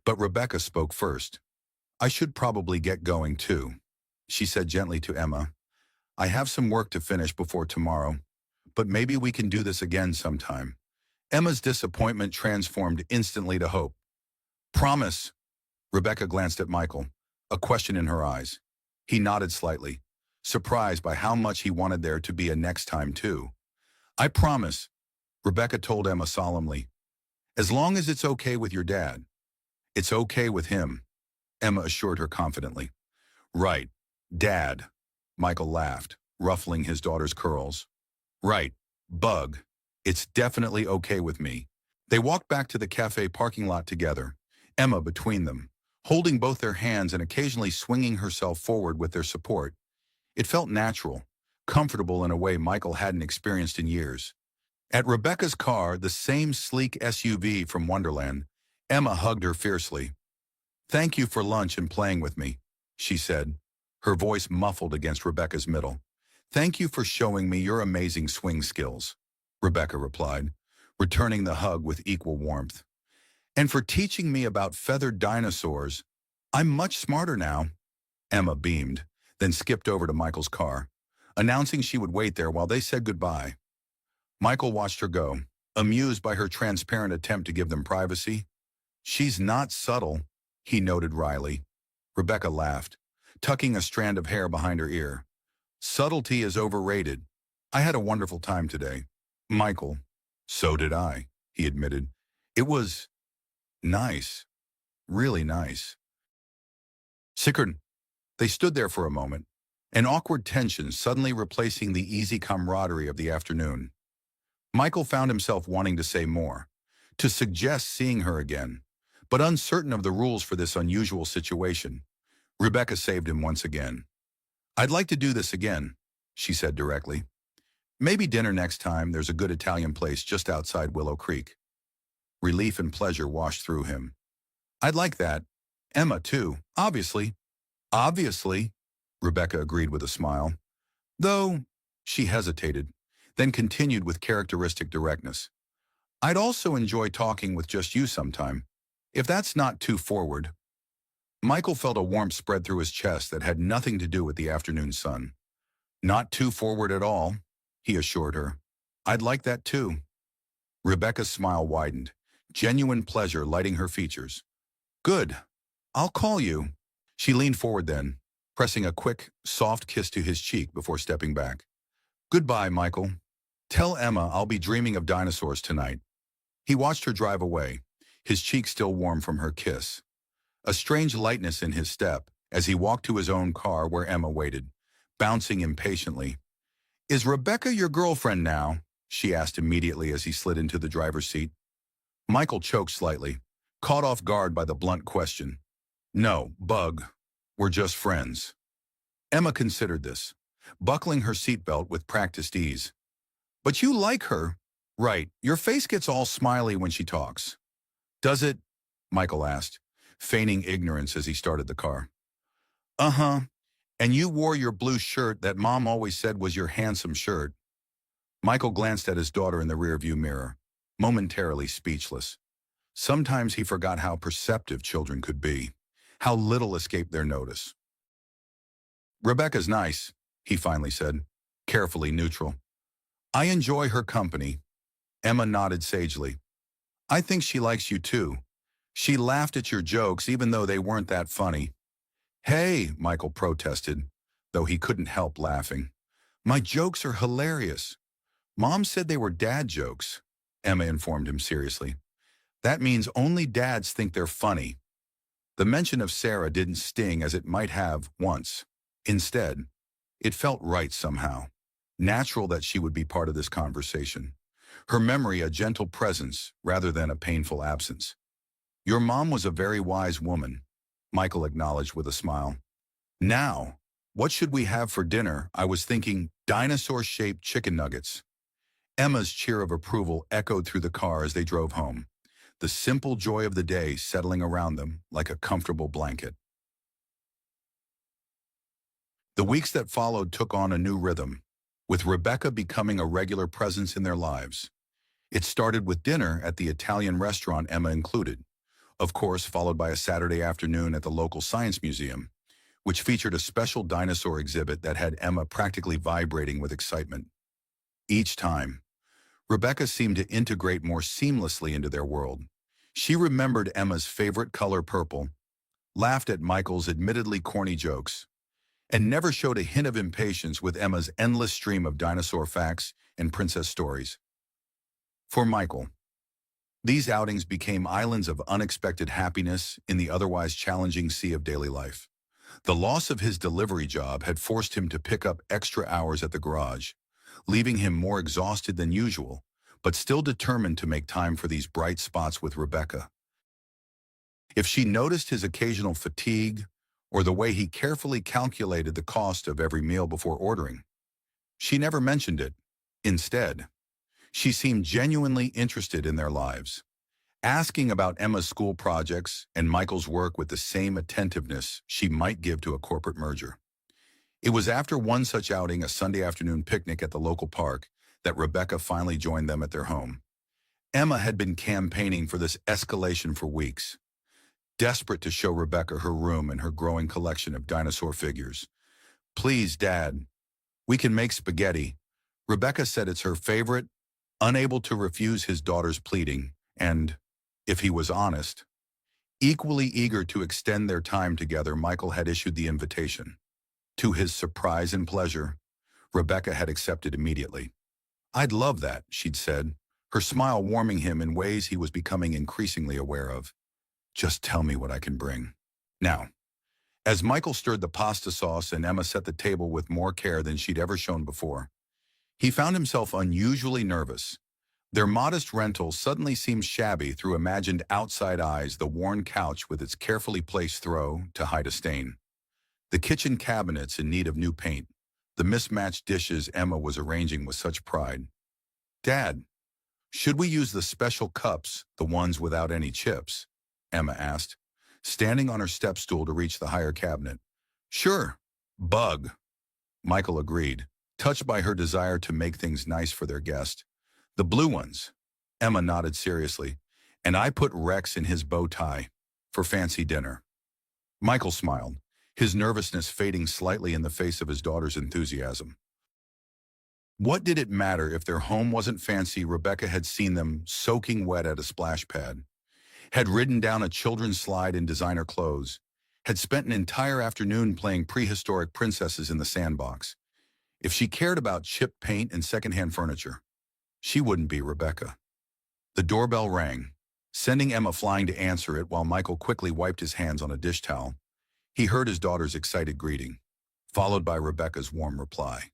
but Rebecca spoke first. "I should probably get going too," she said gently to Emma. "I have some work to finish before tomorrow, but maybe we can do this again sometime." Emma's disappointment transformed instantly to hope. "Promise." Rebecca glanced at Michael, a question in her eyes. He nodded slightly, surprised by how much he wanted there to be a next time too. "I promise," Rebecca told Emma solemnly. "As long as it's okay with your dad." "It's okay with him." Emma assured her confidently. Right. Dad. Michael laughed, ruffling his daughter's curls. Right. Bug. It's definitely okay with me. They walked back to the cafe parking lot together, Emma between them, holding both their hands and occasionally swinging herself forward with their support. It felt natural, comfortable in a way Michael hadn't experienced in years. At Rebecca's car, the same sleek SUV from Wonderland, Emma hugged her fiercely. Thank you for lunch and playing with me, she said, her voice muffled against Rebecca's middle. Thank you for showing me your amazing swing skills, Rebecca replied, returning the hug with equal warmth. And for teaching me about feathered dinosaurs. I'm much smarter now. Emma beamed, then skipped over to Michael's car, announcing she would wait there while they said goodbye. Michael watched her go, amused by her transparent attempt to give them privacy. She's not subtle, he noted wryly. Rebecca laughed, tucking a strand of hair behind her ear. Subtlety is overrated. I had a wonderful time today. Michael. So did I, he admitted. It was nice. Really nice. Sickern. They stood there for a moment, an awkward tension suddenly replacing the easy camaraderie of the afternoon. Michael found himself wanting to say more, to suggest seeing her again, but uncertain of the rules for this unusual situation. Rebecca saved him once again. I'd like to do this again, she said directly. Maybe dinner next time. There's a good Italian place just outside Willow Creek. Relief and pleasure washed through him. I'd like that. Emma, too, obviously. Obviously, Rebecca agreed with a smile. Though, she hesitated, then continued with characteristic directness. I'd also enjoy talking with just you sometime, if that's not too forward. Michael felt a warmth spread through his chest that had nothing to do with the afternoon sun. Not too forward at all, he assured her. I'd like that too. Rebecca's smile widened, genuine pleasure lighting her features. Good. I'll call you. She leaned forward then, pressing a quick, soft kiss to his cheek before stepping back. Goodbye, Michael. Tell Emma I'll be dreaming of dinosaurs tonight. He watched her drive away, his cheek still warm from her kiss. A strange lightness in his step as he walked to his own car where Emma waited, bouncing impatiently. Is Rebecca your girlfriend now? She asked immediately as he slid into the driver's seat. Michael choked slightly, caught off guard by the blunt question. No, Bug. We're just friends. Emma considered this, buckling her seatbelt with practiced ease. But you like her. Right, your face gets all smiley when she talks. Does it? Michael asked, feigning ignorance as he started the car. Uh-huh. And you wore your blue shirt that Mom always said was your handsome shirt. Michael glanced at his daughter in the rearview mirror, momentarily speechless. Sometimes he forgot how perceptive children could be, how little escaped their notice. Rebecca's nice, he finally said, carefully neutral. I enjoy her company. Emma nodded sagely. I think she likes you too. She laughed at your jokes even though they weren't that funny. Hey, Michael protested, though he couldn't help laughing. My jokes are hilarious. Mom said they were dad jokes, Emma informed him seriously. That means only dads think they're funny. The mention of Sarah didn't sting as it might have once. Instead, it felt right somehow, natural that she would be part of this conversation. Her memory a gentle presence rather than a painful absence. Your mom was a very wise woman, Michael acknowledged with a smile. Now, what should we have for dinner? I was thinking dinosaur-shaped chicken nuggets. Emma's cheer of approval echoed through the car as they drove home, the simple joy of the day settling around them like a comfortable blanket. The weeks that followed took on a new rhythm, with Rebecca becoming a regular presence in their lives. It started with dinner at the Italian restaurant Emma included, of course followed by a Saturday afternoon at the local science museum, which featured a special dinosaur exhibit that had Emma practically vibrating with excitement. Each time, Rebecca seemed to integrate more seamlessly into their world. She remembered Emma's favorite color purple, laughed at Michael's admittedly corny jokes, and never showed a hint of impatience with Emma's endless stream of dinosaur facts and princess stories. For Michael, These outings became islands of unexpected happiness in the otherwise challenging sea of daily life. The loss of his delivery job had forced him to pick up extra hours at the garage, leaving him more exhausted than usual, but still determined to make time for these bright spots with Rebecca. If she noticed his occasional fatigue or the way he carefully calculated the cost of every meal before ordering, she never mentioned it. Instead, she seemed genuinely interested in their lives, asking about Emma's school projects and Michael's work with the same attentiveness she might give to a corporate merger. It was after one such outing, a Sunday afternoon picnic at the local park, that Rebecca finally joined them at their home. Emma had been campaigning for this escalation for weeks, desperate to show Rebecca her room and her growing collection of dinosaur figures. "Please, Dad, we can make spaghetti." Rebecca said it's her favorite, unable to refuse his daughter's pleading, and, if he was honest, equally eager to extend their time together, Michael had issued the invitation. To his surprise and pleasure, Rebecca had accepted immediately. "I'd love that," she'd said, her smile warming him in ways he was becoming increasingly aware of. "Just tell me what I can bring." Now, as Michael stirred the pasta sauce and Emma set the table with more care than she'd ever shown before, he found himself unusually nervous. Their modest rental suddenly seemed shabby through imagined outside eyes, the worn couch with its carefully placed throw to hide a stain, the kitchen cabinets in need of new paint, the mismatched dishes Emma was arranging with such pride. "Dad, should we use the special cups, the ones without any chips?" Emma asked, standing on her step stool to reach the higher cabinet. "Sure, bug," Michael agreed, touched by her desire to make things nice for their guest. "The blue ones." Emma nodded seriously. "And I put Rex in his bow tie for fancy dinner." Michael smiled, his nervousness fading slightly in the face of his daughter's enthusiasm. What did it matter if their home wasn't fancy? Rebecca had seen them soaking wet at a splash pad, had ridden down a children's slide in designer clothes, had spent an entire afternoon playing prehistoric princesses in the sandbox. If she cared about chipped paint and secondhand furniture, she wouldn't be Rebecca. The doorbell rang, sending Emma flying to answer it while Michael quickly wiped his hands on a dish towel. He heard his daughter's excited greeting, followed by Rebecca's warm reply.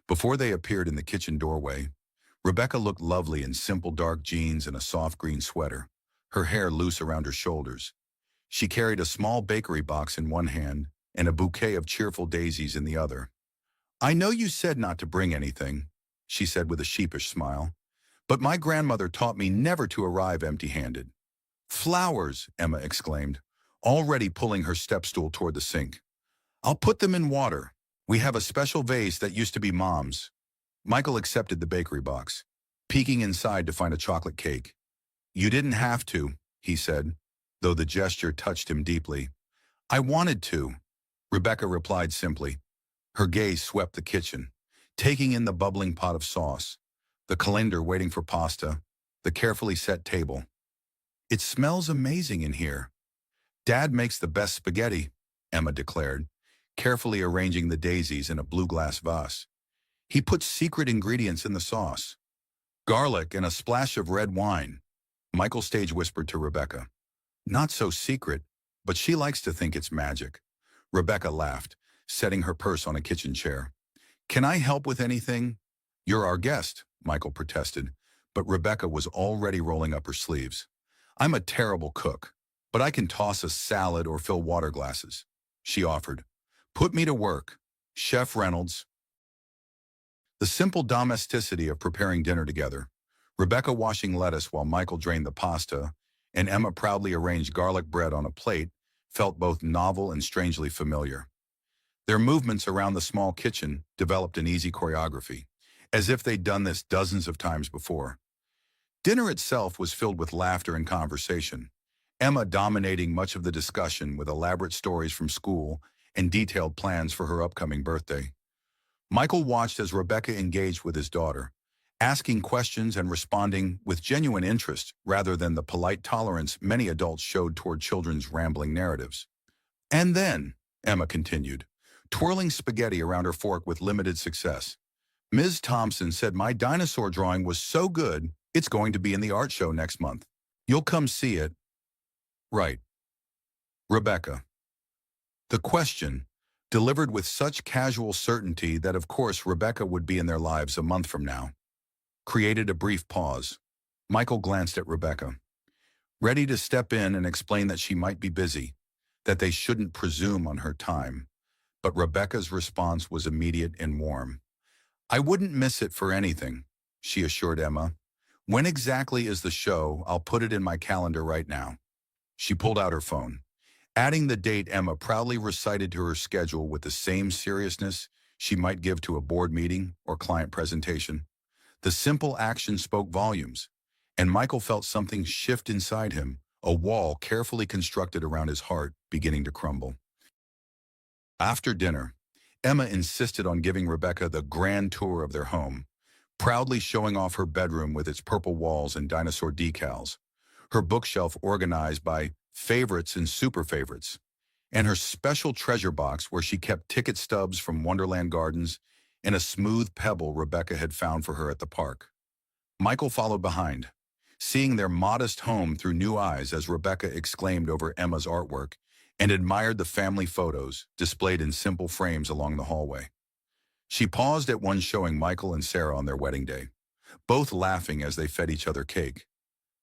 Before they appeared in the kitchen doorway, Rebecca looked lovely in simple dark jeans and a soft green sweater, her hair loose around her shoulders. She carried a small bakery box in one hand and a bouquet of cheerful daisies in the other. "I know you said not to bring anything," she said with a sheepish smile, "but my grandmother taught me never to arrive empty-handed." "Flowers," Emma exclaimed, already pulling her step stool toward the sink. "I'll put them in water. We have a special vase that used to be Mom's." Michael accepted the bakery box, peeking inside to find a chocolate cake. "You didn't have to," he said, though the gesture touched him deeply. "I wanted to," Rebecca replied simply. Her gaze swept the kitchen, taking in the bubbling pot of sauce, the colander waiting for pasta, the carefully set table. "It smells amazing in here." "Dad makes the best spaghetti," Emma declared, carefully arranging the daisies in a blue glass vase. "He puts secret ingredients in the sauce. Garlic and a splash of red wine," Michael stage whispered to Rebecca. "Not so secret, but she likes to think it's magic." Rebecca laughed, setting her purse on a kitchen chair. "Can I help with anything?" "You're our guest," Michael protested, but Rebecca was already rolling up her sleeves. "I'm a terrible cook, but I can toss a salad or fill water glasses," she offered. "Put me to work, Chef Reynolds." The simple domesticity of preparing dinner together, Rebecca washing lettuce while Michael drained the pasta, and Emma proudly arranged garlic bread on a plate, felt both novel and strangely familiar. Their movements around the small kitchen developed an easy choreography, as if they'd done this dozens of times before. Dinner itself was filled with laughter and conversation, Emma dominating much of the discussion with elaborate stories from school and detailed plans for her upcoming birthday. Michael watched as Rebecca engaged with his daughter, asking questions and responding with genuine interest rather than the polite tolerance many adults showed toward children's rambling narratives. "And then," Emma continued, twirling spaghetti around her fork with limited success, "Ms. Thompson said my dinosaur drawing was so good it's going to be in the art show next month." You'll come see it. Right. Rebecca. The question, delivered with such casual certainty that of course Rebecca would be in their lives a month from now, created a brief pause. Michael glanced at Rebecca, ready to step in and explain that she might be busy, that they shouldn't presume on her time. But Rebecca's response was immediate and warm. I wouldn't miss it for anything, she assured Emma. When exactly is the show? I'll put it in my calendar right now. She pulled out her phone. Adding the date, Emma proudly recited to her schedule with the same seriousness she might give to a board meeting or client presentation. The simple action spoke volumes, and Michael felt something shift inside him, a wall carefully constructed around his heart beginning to crumble. After dinner, Emma insisted on giving Rebecca the grand tour of their home, proudly showing off her bedroom with its purple walls and dinosaur decals, her bookshelf organized by favorites and super favorites, and her special treasure box where she kept ticket stubs from Wonderland Gardens and a smooth pebble Rebecca had found for her at the park. Michael followed behind, seeing their modest home through new eyes as Rebecca exclaimed over Emma's artwork and admired the family photos displayed in simple frames along the hallway. She paused at one showing Michael and Sarah on their wedding day, both laughing as they fed each other cake.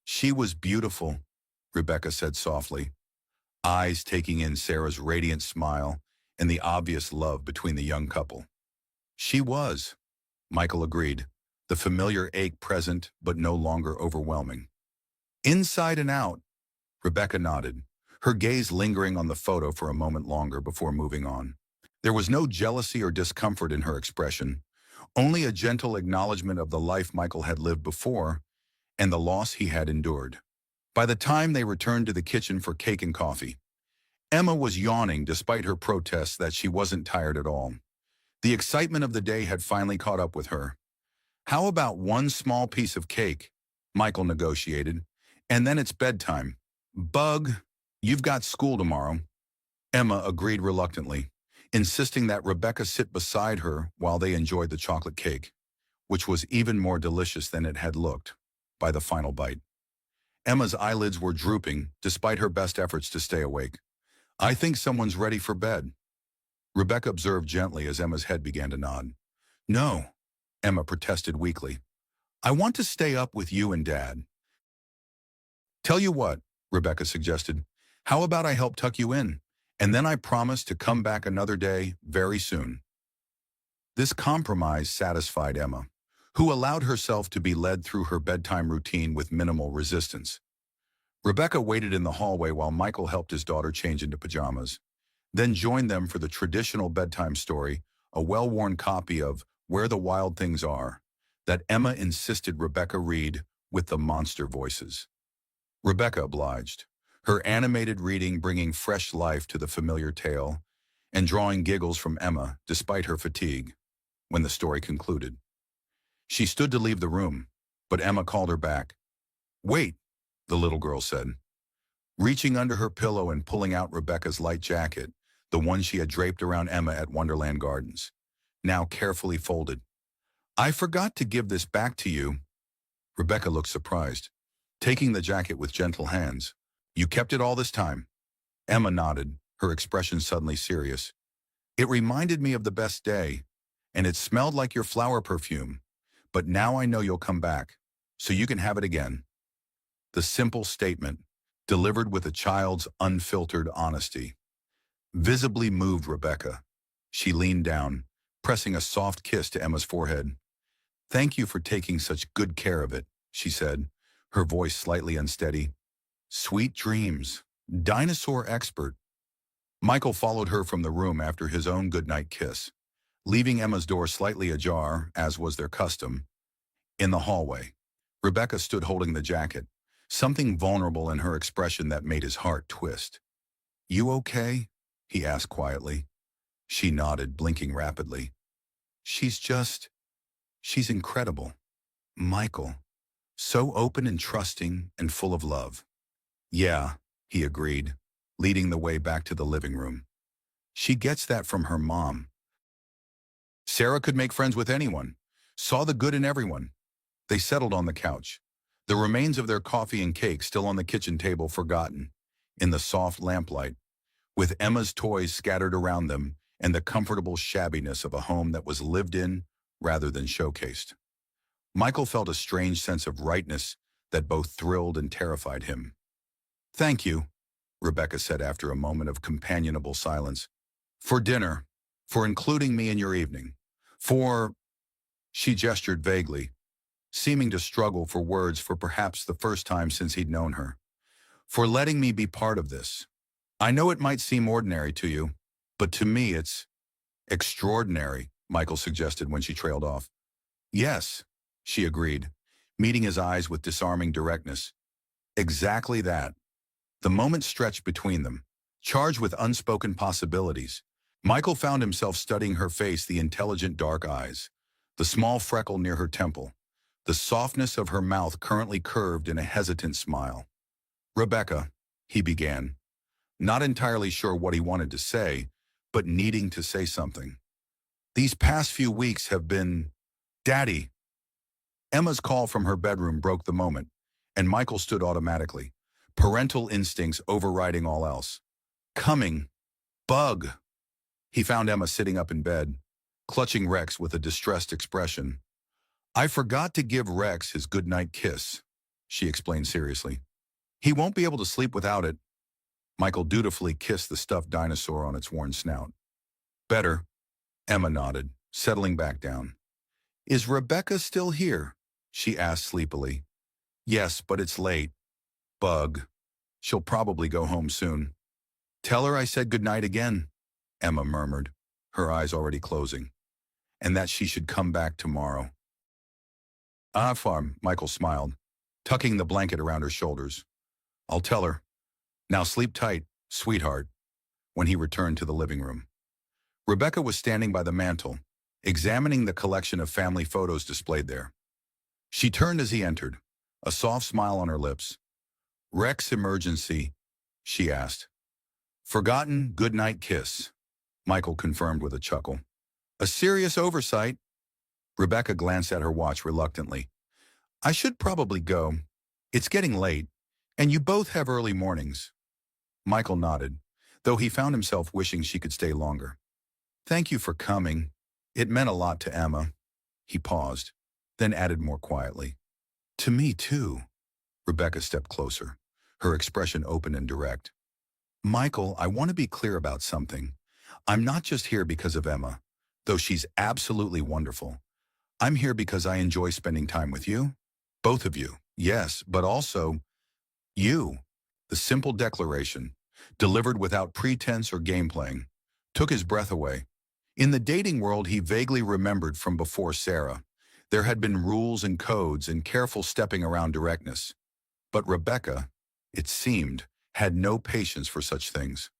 She was beautiful, Rebecca said softly, eyes taking in Sarah's radiant smile and the obvious love between the young couple. She was, Michael agreed, the familiar ache present but no longer overwhelming. Inside and out, Rebecca nodded, her gaze lingering on the photo for a moment longer before moving on. There was no jealousy or discomfort in her expression, only a gentle acknowledgement of the life Michael had lived before and the loss he had endured. By the time they returned to the kitchen for cake and coffee, Emma was yawning despite her protests that she wasn't tired at all. The excitement of the day had finally caught up with her. How about one small piece of cake? Michael negotiated. And then it's bedtime. Bug, you've got school tomorrow. Emma agreed reluctantly, insisting that Rebecca sit beside her while they enjoyed the chocolate cake, which was even more delicious than it had looked by the final bite. Emma's eyelids were drooping despite her best efforts to stay awake. I think someone's ready for bed, Rebecca observed gently as Emma's head began to nod. No, Emma protested weakly. I want to stay up with you and Dad. Tell you what, Rebecca suggested. How about I help tuck you in? And then I promise to come back another day very soon. This compromise satisfied Emma, who allowed herself to be led through her bedtime routine with minimal resistance. Rebecca waited in the hallway while Michael helped his daughter change into pajamas, then joined them for the traditional bedtime story, a well-worn copy of Where the Wild Things Are, that Emma insisted Rebecca read with the monster voices. Rebecca obliged, her animated reading bringing fresh life to the familiar tale and drawing giggles from Emma despite her fatigue when the story concluded. She stood to leave the room, but Emma called her back. Wait, the little girl said, reaching under her pillow and pulling out Rebecca's light jacket, the one she had draped around Emma at Wonderland Gardens, now carefully folded. I forgot to give this back to you. Rebecca looked surprised, taking the jacket with gentle hands. You kept it all this time? Emma nodded, her expression suddenly serious. It reminded me of the best day, and it smelled like your flower perfume. But now I know you'll come back, so you can have it again. The simple statement, delivered with a child's unfiltered honesty, visibly moved Rebecca. She leaned down, pressing a soft kiss to Emma's forehead. Thank you for taking such good care of it, she said, her voice slightly unsteady. Sweet dreams. Dinosaur expert. Michael followed her from the room after his own goodnight kiss, leaving Emma's door slightly ajar, as was their custom. In the hallway, Rebecca stood holding the jacket, something vulnerable in her expression that made his heart twist. You okay? He asked quietly. She nodded, blinking rapidly. She's incredible. Michael. So open and trusting and full of love. Yeah, he agreed, leading the way back to the living room. She gets that from her mom. Sarah could make friends with anyone, saw the good in everyone. They settled on the couch, the remains of their coffee and cake still on the kitchen table forgotten, in the soft lamplight, with Emma's toys scattered around them and the comfortable shabbiness of a home that was lived in rather than showcased. Michael felt a strange sense of rightness that both thrilled and terrified him. "Thank you," Rebecca said after a moment of companionable silence, "for dinner, for including me in your evening, for—" She gestured vaguely, seeming to struggle for words for perhaps the first time since he'd known her. "For letting me be part of this. I know it might seem ordinary to you, but to me it's extraordinary," Michael suggested when she trailed off. "Yes," she agreed, meeting his eyes with disarming directness. "Exactly that." The moment stretched between them, charged with unspoken possibilities. Michael found himself studying her face, the intelligent dark eyes, the small freckle near her temple, the softness of her mouth currently curved in a hesitant smile. "Rebecca," he began, not entirely sure what he wanted to say, but needing to say something. "These past few weeks have been— Daddy!" Emma's call from her bedroom broke the moment, and Michael stood automatically, parental instincts overriding all else. "Coming. Bug." He found Emma sitting up in bed, clutching Rex with a distressed expression. "I forgot to give Rex his goodnight kiss," she explained seriously. "He won't be able to sleep without it." Michael dutifully kissed the stuffed dinosaur on its worn snout. "Better," Emma nodded, settling back down. "Is Rebecca still here?" she asked sleepily. "Yes, but it's late. Bug. She'll probably go home soon." "Tell her I said goodnight again," Emma murmured, her eyes already closing, "and that she should come back tomorrow." "Ah, farm," Michael smiled, tucking the blanket around her shoulders. "I'll tell her. Now sleep tight, sweetheart," when he returned to the living room. Rebecca was standing by the mantel, examining the collection of family photos displayed there. She turned as he entered, a soft smile on her lips. "Rex emergency?" she asked. "Forgotten goodnight kiss," Michael confirmed with a chuckle. "A serious oversight." Rebecca glanced at her watch reluctantly. "I should probably go. It's getting late, and you both have early mornings." Michael nodded, though he found himself wishing she could stay longer. "Thank you for coming. It meant a lot to Emma." He paused, then added more quietly, "To me, too." Rebecca stepped closer, her expression open and direct. "Michael, I want to be clear about something. I'm not just here because of Emma, though she's absolutely wonderful. I'm here because I enjoy spending time with you. Both of you, yes, but also you." The simple declaration, delivered without pretense or game playing, took his breath away. In the dating world he vaguely remembered from before Sarah, there had been rules and codes and careful stepping around directness. But Rebecca, it seemed, had no patience for such things.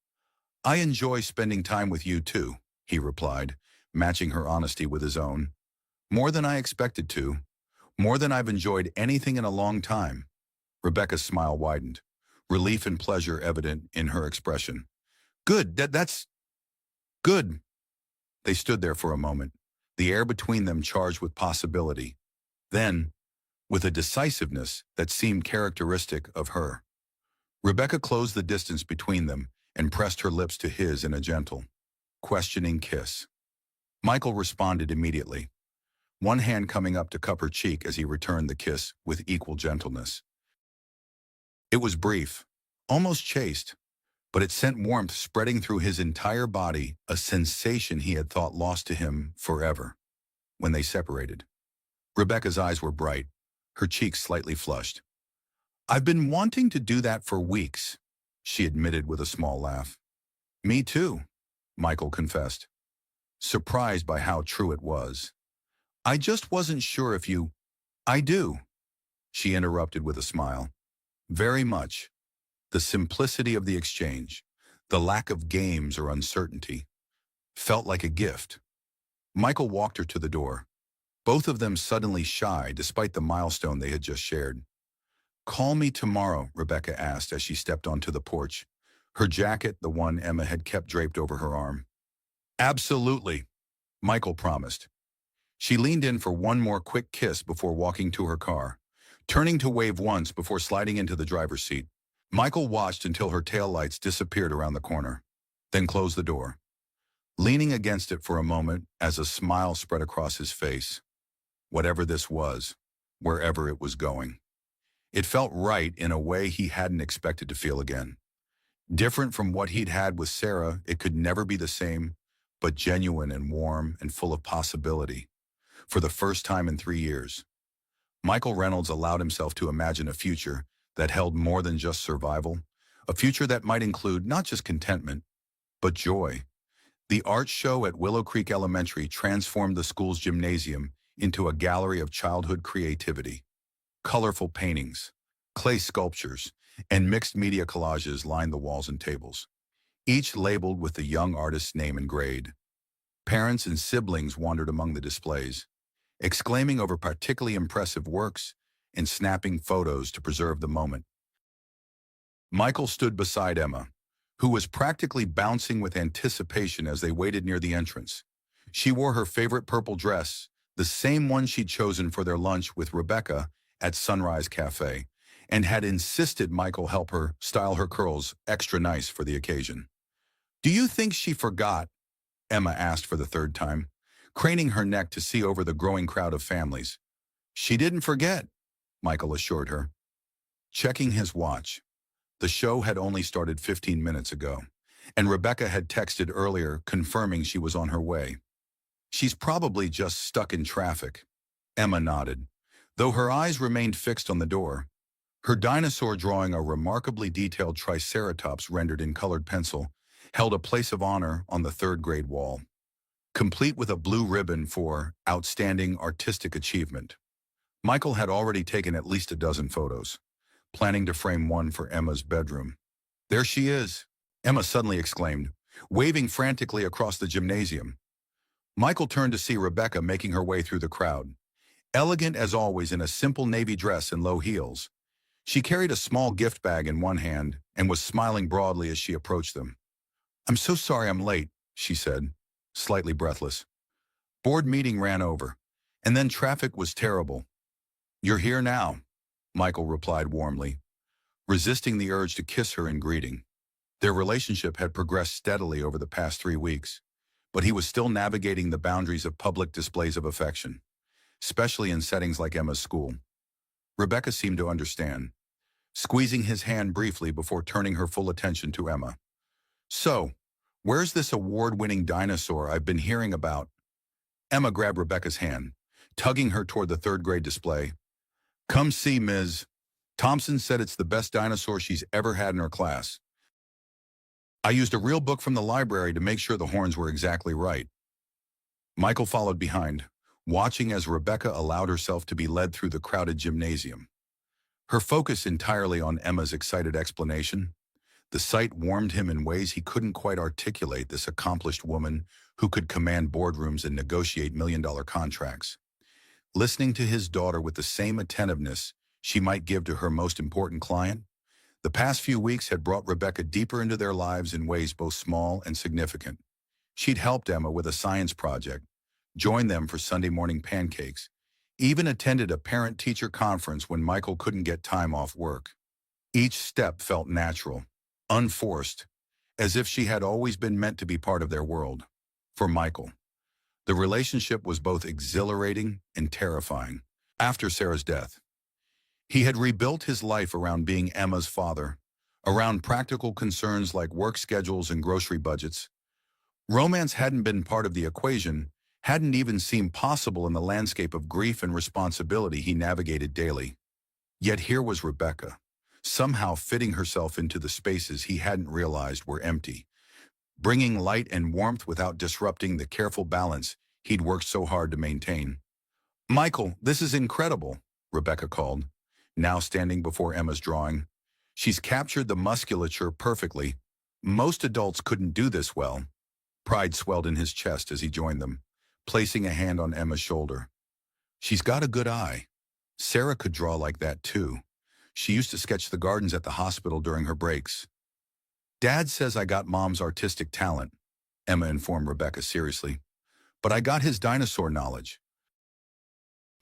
"I enjoy spending time with you too," he replied, matching her honesty with his own. "More than I expected to. More than I've enjoyed anything in a long time." Rebecca's smile widened, relief and pleasure evident in her expression. "Good, that's good." They stood there for a moment, the air between them charged with possibility. Then, with a decisiveness that seemed characteristic of her, Rebecca closed the distance between them and pressed her lips to his in a gentle, questioning kiss. Michael responded immediately, one hand coming up to cup her cheek as he returned the kiss with equal gentleness. It was brief, almost chaste, but it sent warmth spreading through his entire body, a sensation he had thought lost to him forever. When they separated, Rebecca's eyes were bright, her cheeks slightly flushed. "I've been wanting to do that for weeks," she admitted with a small laugh. "Me too," Michael confessed, surprised by how true it was. "I just wasn't sure if you—" "I do," she interrupted with a smile. "Very much. The simplicity of the exchange, the lack of games or uncertainty, felt like a gift." Michael walked her to the door, both of them suddenly shy despite the milestone they had just shared. "Call me tomorrow," Rebecca asked as she stepped onto the porch, her jacket the one Emma had kept draped over her arm. "Absolutely," Michael promised. She leaned in for one more quick kiss before walking to her car, turning to wave once before sliding into the driver's seat. Michael watched until her taillights disappeared around the corner, then closed the door, leaning against it for a moment as a smile spread across his face. Whatever this was, wherever it was going, it felt right in a way he hadn't expected to feel again. Different from what he'd had with Sarah, it could never be the same, but genuine and warm and full of possibility. For the first time in 3 years, Michael Reynolds allowed himself to imagine a future that held more than just survival, a future that might include not just contentment, but joy. The art show at Willow Creek Elementary transformed the school's gymnasium into a gallery of childhood creativity. Colorful paintings, clay sculptures, and mixed media collages lined the walls and tables, each labeled with the young artist's name and grade. Parents and siblings wandered among the displays, exclaiming over particularly impressive works and snapping photos to preserve the moment. Michael stood beside Emma, who was practically bouncing with anticipation as they waited near the entrance. She wore her favorite purple dress, the same one she'd chosen for their lunch with Rebecca at Sunrise Cafe, and had insisted Michael help her style her curls extra nice for the occasion. "Do you think she forgot?" Emma asked for the third time, craning her neck to see over the growing crowd of families. "She didn't forget," Michael assured her. Checking his watch, the show had only started 15 minutes ago, and Rebecca had texted earlier confirming she was on her way. "She's probably just stuck in traffic," Emma nodded, though her eyes remained fixed on the door. Her dinosaur drawing, a remarkably detailed triceratops rendered in colored pencil, held a place of honor on the third-grade wall, complete with a blue ribbon for outstanding artistic achievement. Michael had already taken at least a dozen photos, planning to frame one for Emma's bedroom. "There she is," Emma suddenly exclaimed, waving frantically across the gymnasium. Michael turned to see Rebecca making her way through the crowd, elegant as always in a simple navy dress and low heels. She carried a small gift bag in one hand and was smiling broadly as she approached them. "I'm so sorry I'm late," she said, slightly breathless. "Board meeting ran over, and then traffic was terrible." "You're here now," Michael replied warmly, resisting the urge to kiss her in greeting. Their relationship had progressed steadily over the past 3 weeks, but he was still navigating the boundaries of public displays of affection, especially in settings like Emma's school. Rebecca seemed to understand, squeezing his hand briefly before turning her full attention to Emma. "So, where's this award-winning dinosaur I've been hearing about?" Emma grabbed Rebecca's hand, tugging her toward the third-grade display. "Come see Ms. Thompson said it's the best dinosaur she's ever had in her class. I used a real book from the library to make sure the horns were exactly right." Michael followed behind, watching as Rebecca allowed herself to be led through the crowded gymnasium, her focus entirely on Emma's excited explanation. The sight warmed him in ways he couldn't quite articulate, this accomplished woman who could command boardrooms and negotiate million-dollar contracts. Listening to his daughter with the same attentiveness she might give to her most important client, the past few weeks had brought Rebecca deeper into their lives in ways both small and significant. She'd helped Emma with a science project, joined them for Sunday morning pancakes, even attended a parent-teacher conference when Michael couldn't get time off work. Each step felt natural, unforced, as if she had always been meant to be part of their world. For Michael, the relationship was both exhilarating and terrifying. After Sarah's death, he had rebuilt his life around being Emma's father, around practical concerns like work schedules and grocery budgets. Romance hadn't been part of the equation, hadn't even seemed possible in the landscape of grief and responsibility he navigated daily. Yet here was Rebecca, somehow fitting herself into the spaces he hadn't realized were empty, bringing light and warmth without disrupting the careful balance he'd worked so hard to maintain. "Michael, this is incredible," Rebecca called, now standing before Emma's drawing. "She's captured the musculature perfectly. Most adults couldn't do this well." Pride swelled in his chest as he joined them, placing a hand on Emma's shoulder. "She's got a good eye. Sarah could draw like that too. She used to sketch the gardens at the hospital during her breaks." "Dad says I got Mom's artistic talent," Emma informed Rebecca seriously, "but I got his dinosaur knowledge."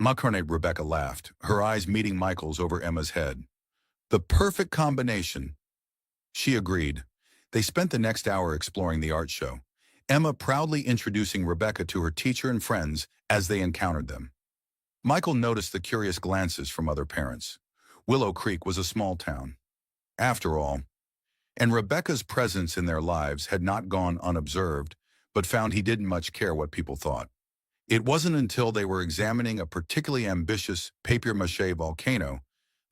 Macarnate Rebecca laughed, her eyes meeting Michael's over Emma's head. The perfect combination. She agreed. They spent the next hour exploring the art show, Emma proudly introducing Rebecca to her teacher and friends as they encountered them. Michael noticed the curious glances from other parents. Willow Creek was a small town, after all, and Rebecca's presence in their lives had not gone unobserved, but found he didn't much care what people thought. It wasn't until they were examining a particularly ambitious papier-mâché volcano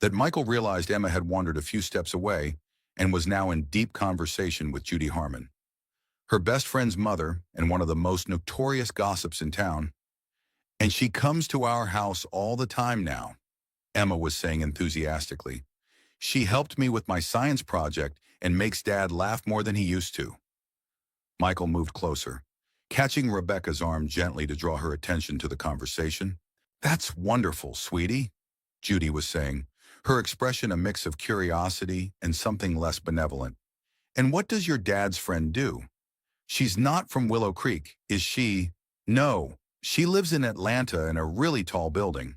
that Michael realized Emma had wandered a few steps away and was now in deep conversation with Judy Harmon, her best friend's mother and one of the most notorious gossips in town. And she comes to our house all the time now, Emma was saying enthusiastically. She helped me with my science project and makes Dad laugh more than he used to. Michael moved closer, catching Rebecca's arm gently to draw her attention to the conversation. That's wonderful, sweetie, Judy was saying, her expression a mix of curiosity and something less benevolent. And what does your dad's friend do? She's not from Willow Creek, is she? No, she lives in Atlanta in a really tall building.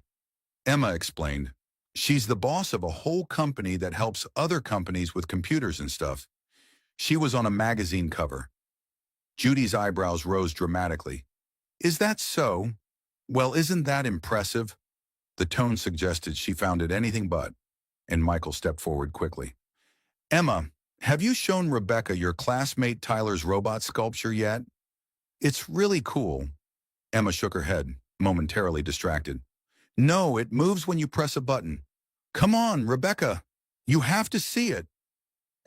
Emma explained. She's the boss of a whole company that helps other companies with computers and stuff. She was on a magazine cover. Judy's eyebrows rose dramatically. Is that so? Well, isn't that impressive? The tone suggested she found it anything but, and Michael stepped forward quickly. Emma, have you shown Rebecca your classmate Tyler's robot sculpture yet? It's really cool. Emma shook her head, momentarily distracted. No, it moves when you press a button. Come on, Rebecca. You have to see it.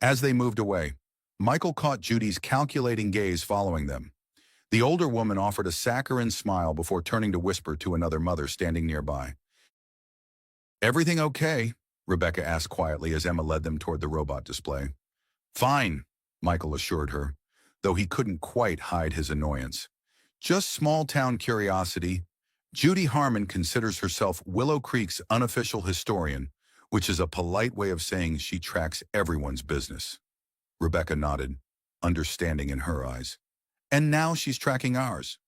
As they moved away, Michael caught Judy's calculating gaze following them. The older woman offered a saccharine smile before turning to whisper to another mother standing nearby. Everything okay? Rebecca asked quietly as Emma led them toward the robot display. Fine, Michael assured her, though he couldn't quite hide his annoyance. Just small-town curiosity. Judy Harmon considers herself Willow Creek's unofficial historian, which is a polite way of saying she tracks everyone's business. Rebecca nodded, understanding in her eyes. And now she's tracking ours.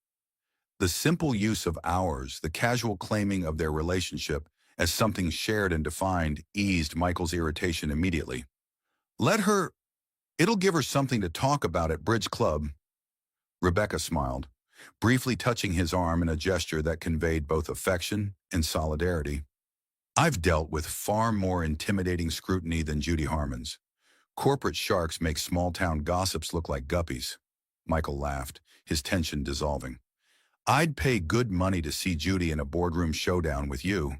The simple use of ours, the casual claiming of their relationship as something shared and defined, eased Michael's irritation immediately. Let her. It'll give her something to talk about at Bridge Club. Rebecca smiled, briefly touching his arm in a gesture that conveyed both affection and solidarity. I've dealt with far more intimidating scrutiny than Judy Harmon's. Corporate sharks make small-town gossips look like guppies. Michael laughed, his tension dissolving. I'd pay good money to see Judy in a boardroom showdown with you.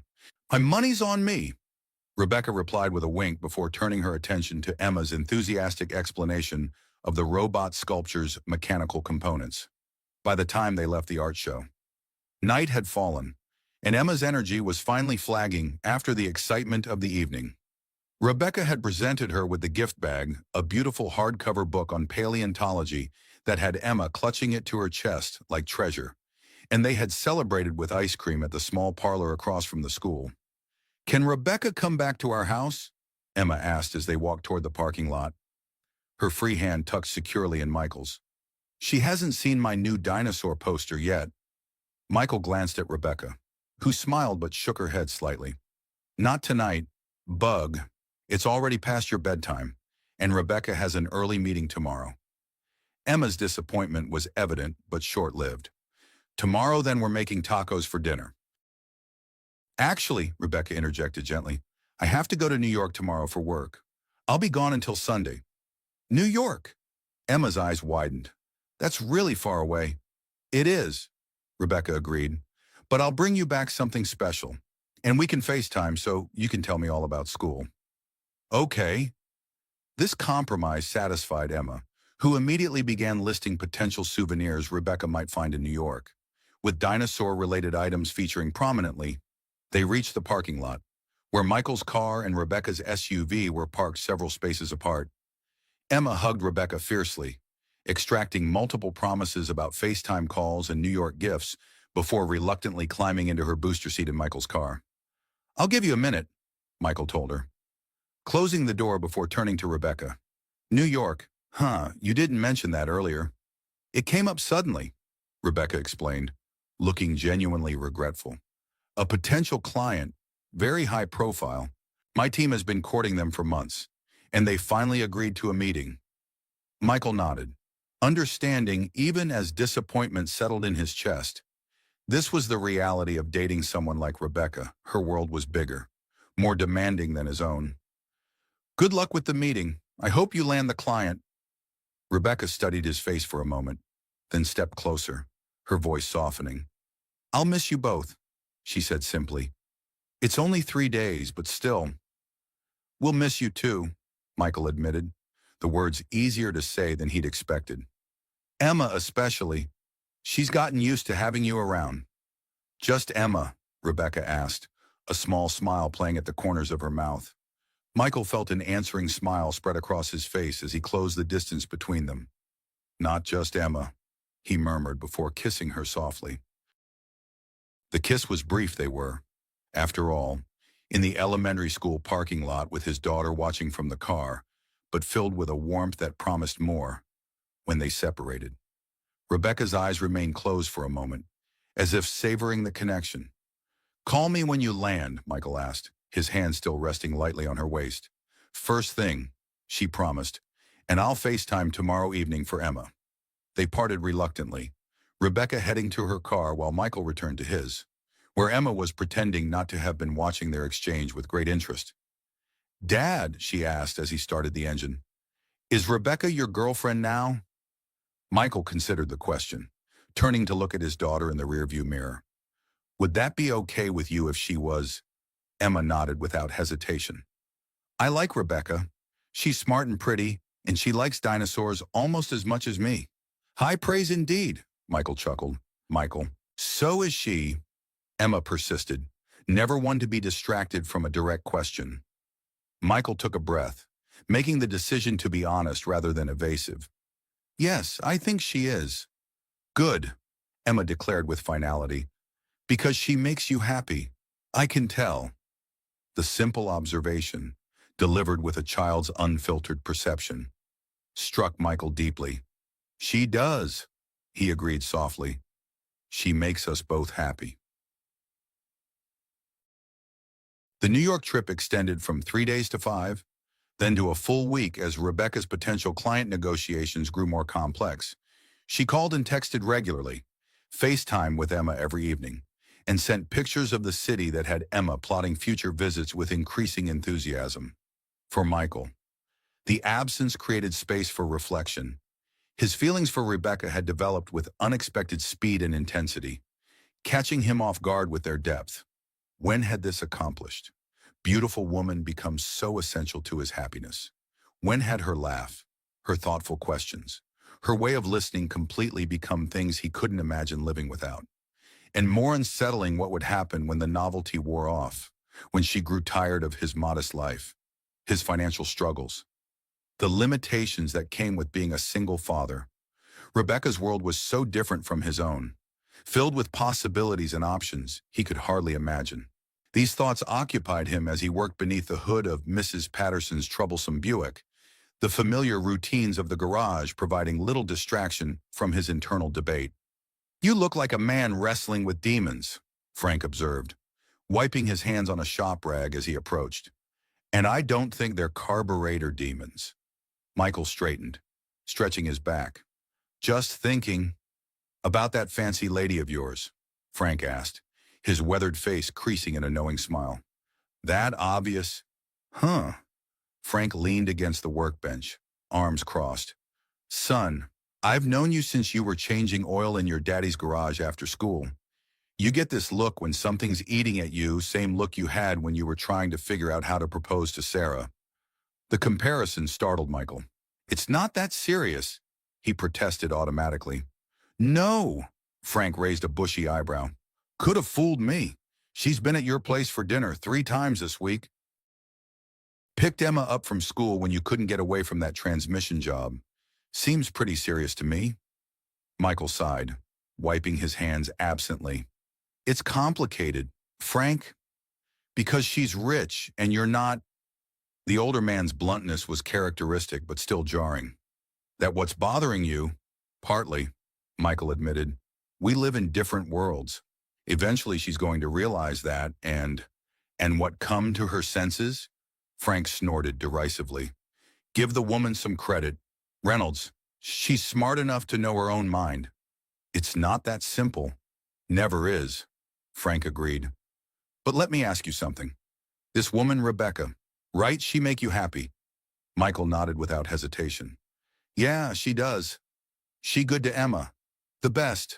My money's on me, Rebecca replied with a wink before turning her attention to Emma's enthusiastic explanation of the robot sculpture's mechanical components. By the time they left the art show, night had fallen, and Emma's energy was finally flagging after the excitement of the evening. Rebecca had presented her with the gift bag, a beautiful hardcover book on paleontology that had Emma clutching it to her chest like treasure, and they had celebrated with ice cream at the small parlor across from the school. Can Rebecca come back to our house? Emma asked as they walked toward the parking lot, her free hand tucked securely in Michael's. She hasn't seen my new dinosaur poster yet. Michael glanced at Rebecca, who smiled but shook her head slightly. Not tonight, Bug. It's already past your bedtime, and Rebecca has an early meeting tomorrow. Emma's disappointment was evident but short-lived. Tomorrow then we're making tacos for dinner. Actually, Rebecca interjected gently, I have to go to New York tomorrow for work. I'll be gone until Sunday. New York? Emma's eyes widened. That's really far away. It is, Rebecca agreed. But I'll bring you back something special. And we can FaceTime so you can tell me all about school. Okay. This compromise satisfied Emma, who immediately began listing potential souvenirs Rebecca might find in New York. With dinosaur-related items featuring prominently, they reached the parking lot, where Michael's car and Rebecca's SUV were parked several spaces apart. Emma hugged Rebecca fiercely, extracting multiple promises about FaceTime calls and New York gifts before reluctantly climbing into her booster seat in Michael's car. I'll give you a minute, Michael told her, closing the door before turning to Rebecca. New York, you didn't mention that earlier. It came up suddenly, Rebecca explained, looking genuinely regretful. A potential client, very high profile. My team has been courting them for months, and they finally agreed to a meeting. Michael nodded, understanding even as disappointment settled in his chest. This was the reality of dating someone like Rebecca. Her world was bigger, more demanding than his own. Good luck with the meeting. I hope you land the client. Rebecca studied his face for a moment, then stepped closer, her voice softening. I'll miss you both, she said simply. It's only 3 days, but still. We'll miss you too, Michael admitted, the words easier to say than he'd expected. Emma especially. She's gotten used to having you around. Just Emma, Rebecca asked, a small smile playing at the corners of her mouth. Michael felt an answering smile spread across his face as he closed the distance between them. Not just Emma, he murmured before kissing her softly. The kiss was brief, they were. After all, in the elementary school parking lot with his daughter watching from the car, but filled with a warmth that promised more. When they separated, Rebecca's eyes remained closed for a moment, as if savoring the connection. Call me when you land, Michael asked, his hand still resting lightly on her waist. First thing, she promised, and I'll FaceTime tomorrow evening for Emma. They parted reluctantly, Rebecca heading to her car while Michael returned to his, where Emma was pretending not to have been watching their exchange with great interest. Dad, she asked as he started the engine, is Rebecca your girlfriend now? Michael considered the question, turning to look at his daughter in the rearview mirror. Would that be okay with you if she was? Emma nodded without hesitation. I like Rebecca. She's smart and pretty, and she likes dinosaurs almost as much as me. High praise indeed, Michael chuckled. Michael, so is she, Emma persisted, never one to be distracted from a direct question. Michael took a breath, making the decision to be honest rather than evasive. Yes, I think she is. Good, Emma declared with finality. Because she makes you happy. I can tell. The simple observation, delivered with a child's unfiltered perception, struck Michael deeply. She does, he agreed softly. She makes us both happy. The New York trip extended from 3 days to 5, then to a full week as Rebecca's potential client negotiations grew more complex. She called and texted regularly, FaceTime with Emma every evening, and sent pictures of the city that had Emma plotting future visits with increasing enthusiasm. For Michael, the absence created space for reflection. His feelings for Rebecca had developed with unexpected speed and intensity, catching him off guard with their depth. When had this accomplished? Beautiful woman become so essential to his happiness. When had her laugh, her thoughtful questions, her way of listening completely become things he couldn't imagine living without? And more unsettling, what would happen when the novelty wore off, when she grew tired of his modest life, his financial struggles, the limitations that came with being a single father. Rebecca's world was so different from his own, filled with possibilities and options he could hardly imagine. These thoughts occupied him as he worked beneath the hood of Mrs. Patterson's troublesome Buick, the familiar routines of the garage providing little distraction from his internal debate. You look like a man wrestling with demons, Frank observed, wiping his hands on a shop rag as he approached. And I don't think they're carburetor demons. Michael straightened, stretching his back. Just thinking. About that fancy lady of yours, Frank asked, his weathered face creasing in a knowing smile. That obvious? Huh. Frank leaned against the workbench, arms crossed. Son, I've known you since you were changing oil in your daddy's garage after school. You get this look when something's eating at you, same look you had when you were trying to figure out how to propose to Sarah. The comparison startled Michael. It's not that serious, he protested automatically. No, Frank raised a bushy eyebrow. Could have fooled me. She's been at your place for dinner 3 times this week. Picked Emma up from school when you couldn't get away from that transmission job. Seems pretty serious to me. Michael sighed, wiping his hands absently. It's complicated, Frank. Because she's rich and you're not. The older man's bluntness was characteristic but still jarring. That what's bothering you? Partly, Michael admitted. We live in different worlds. Eventually, she's going to realize that and what come to her senses? Frank snorted derisively. Give the woman some credit. Reynolds, she's smart enough to know her own mind. It's not that simple. Never is, Frank agreed. But let me ask you something. This woman, Rebecca, right, she make you happy? Michael nodded without hesitation. Yeah, she does. She good to Emma. The best.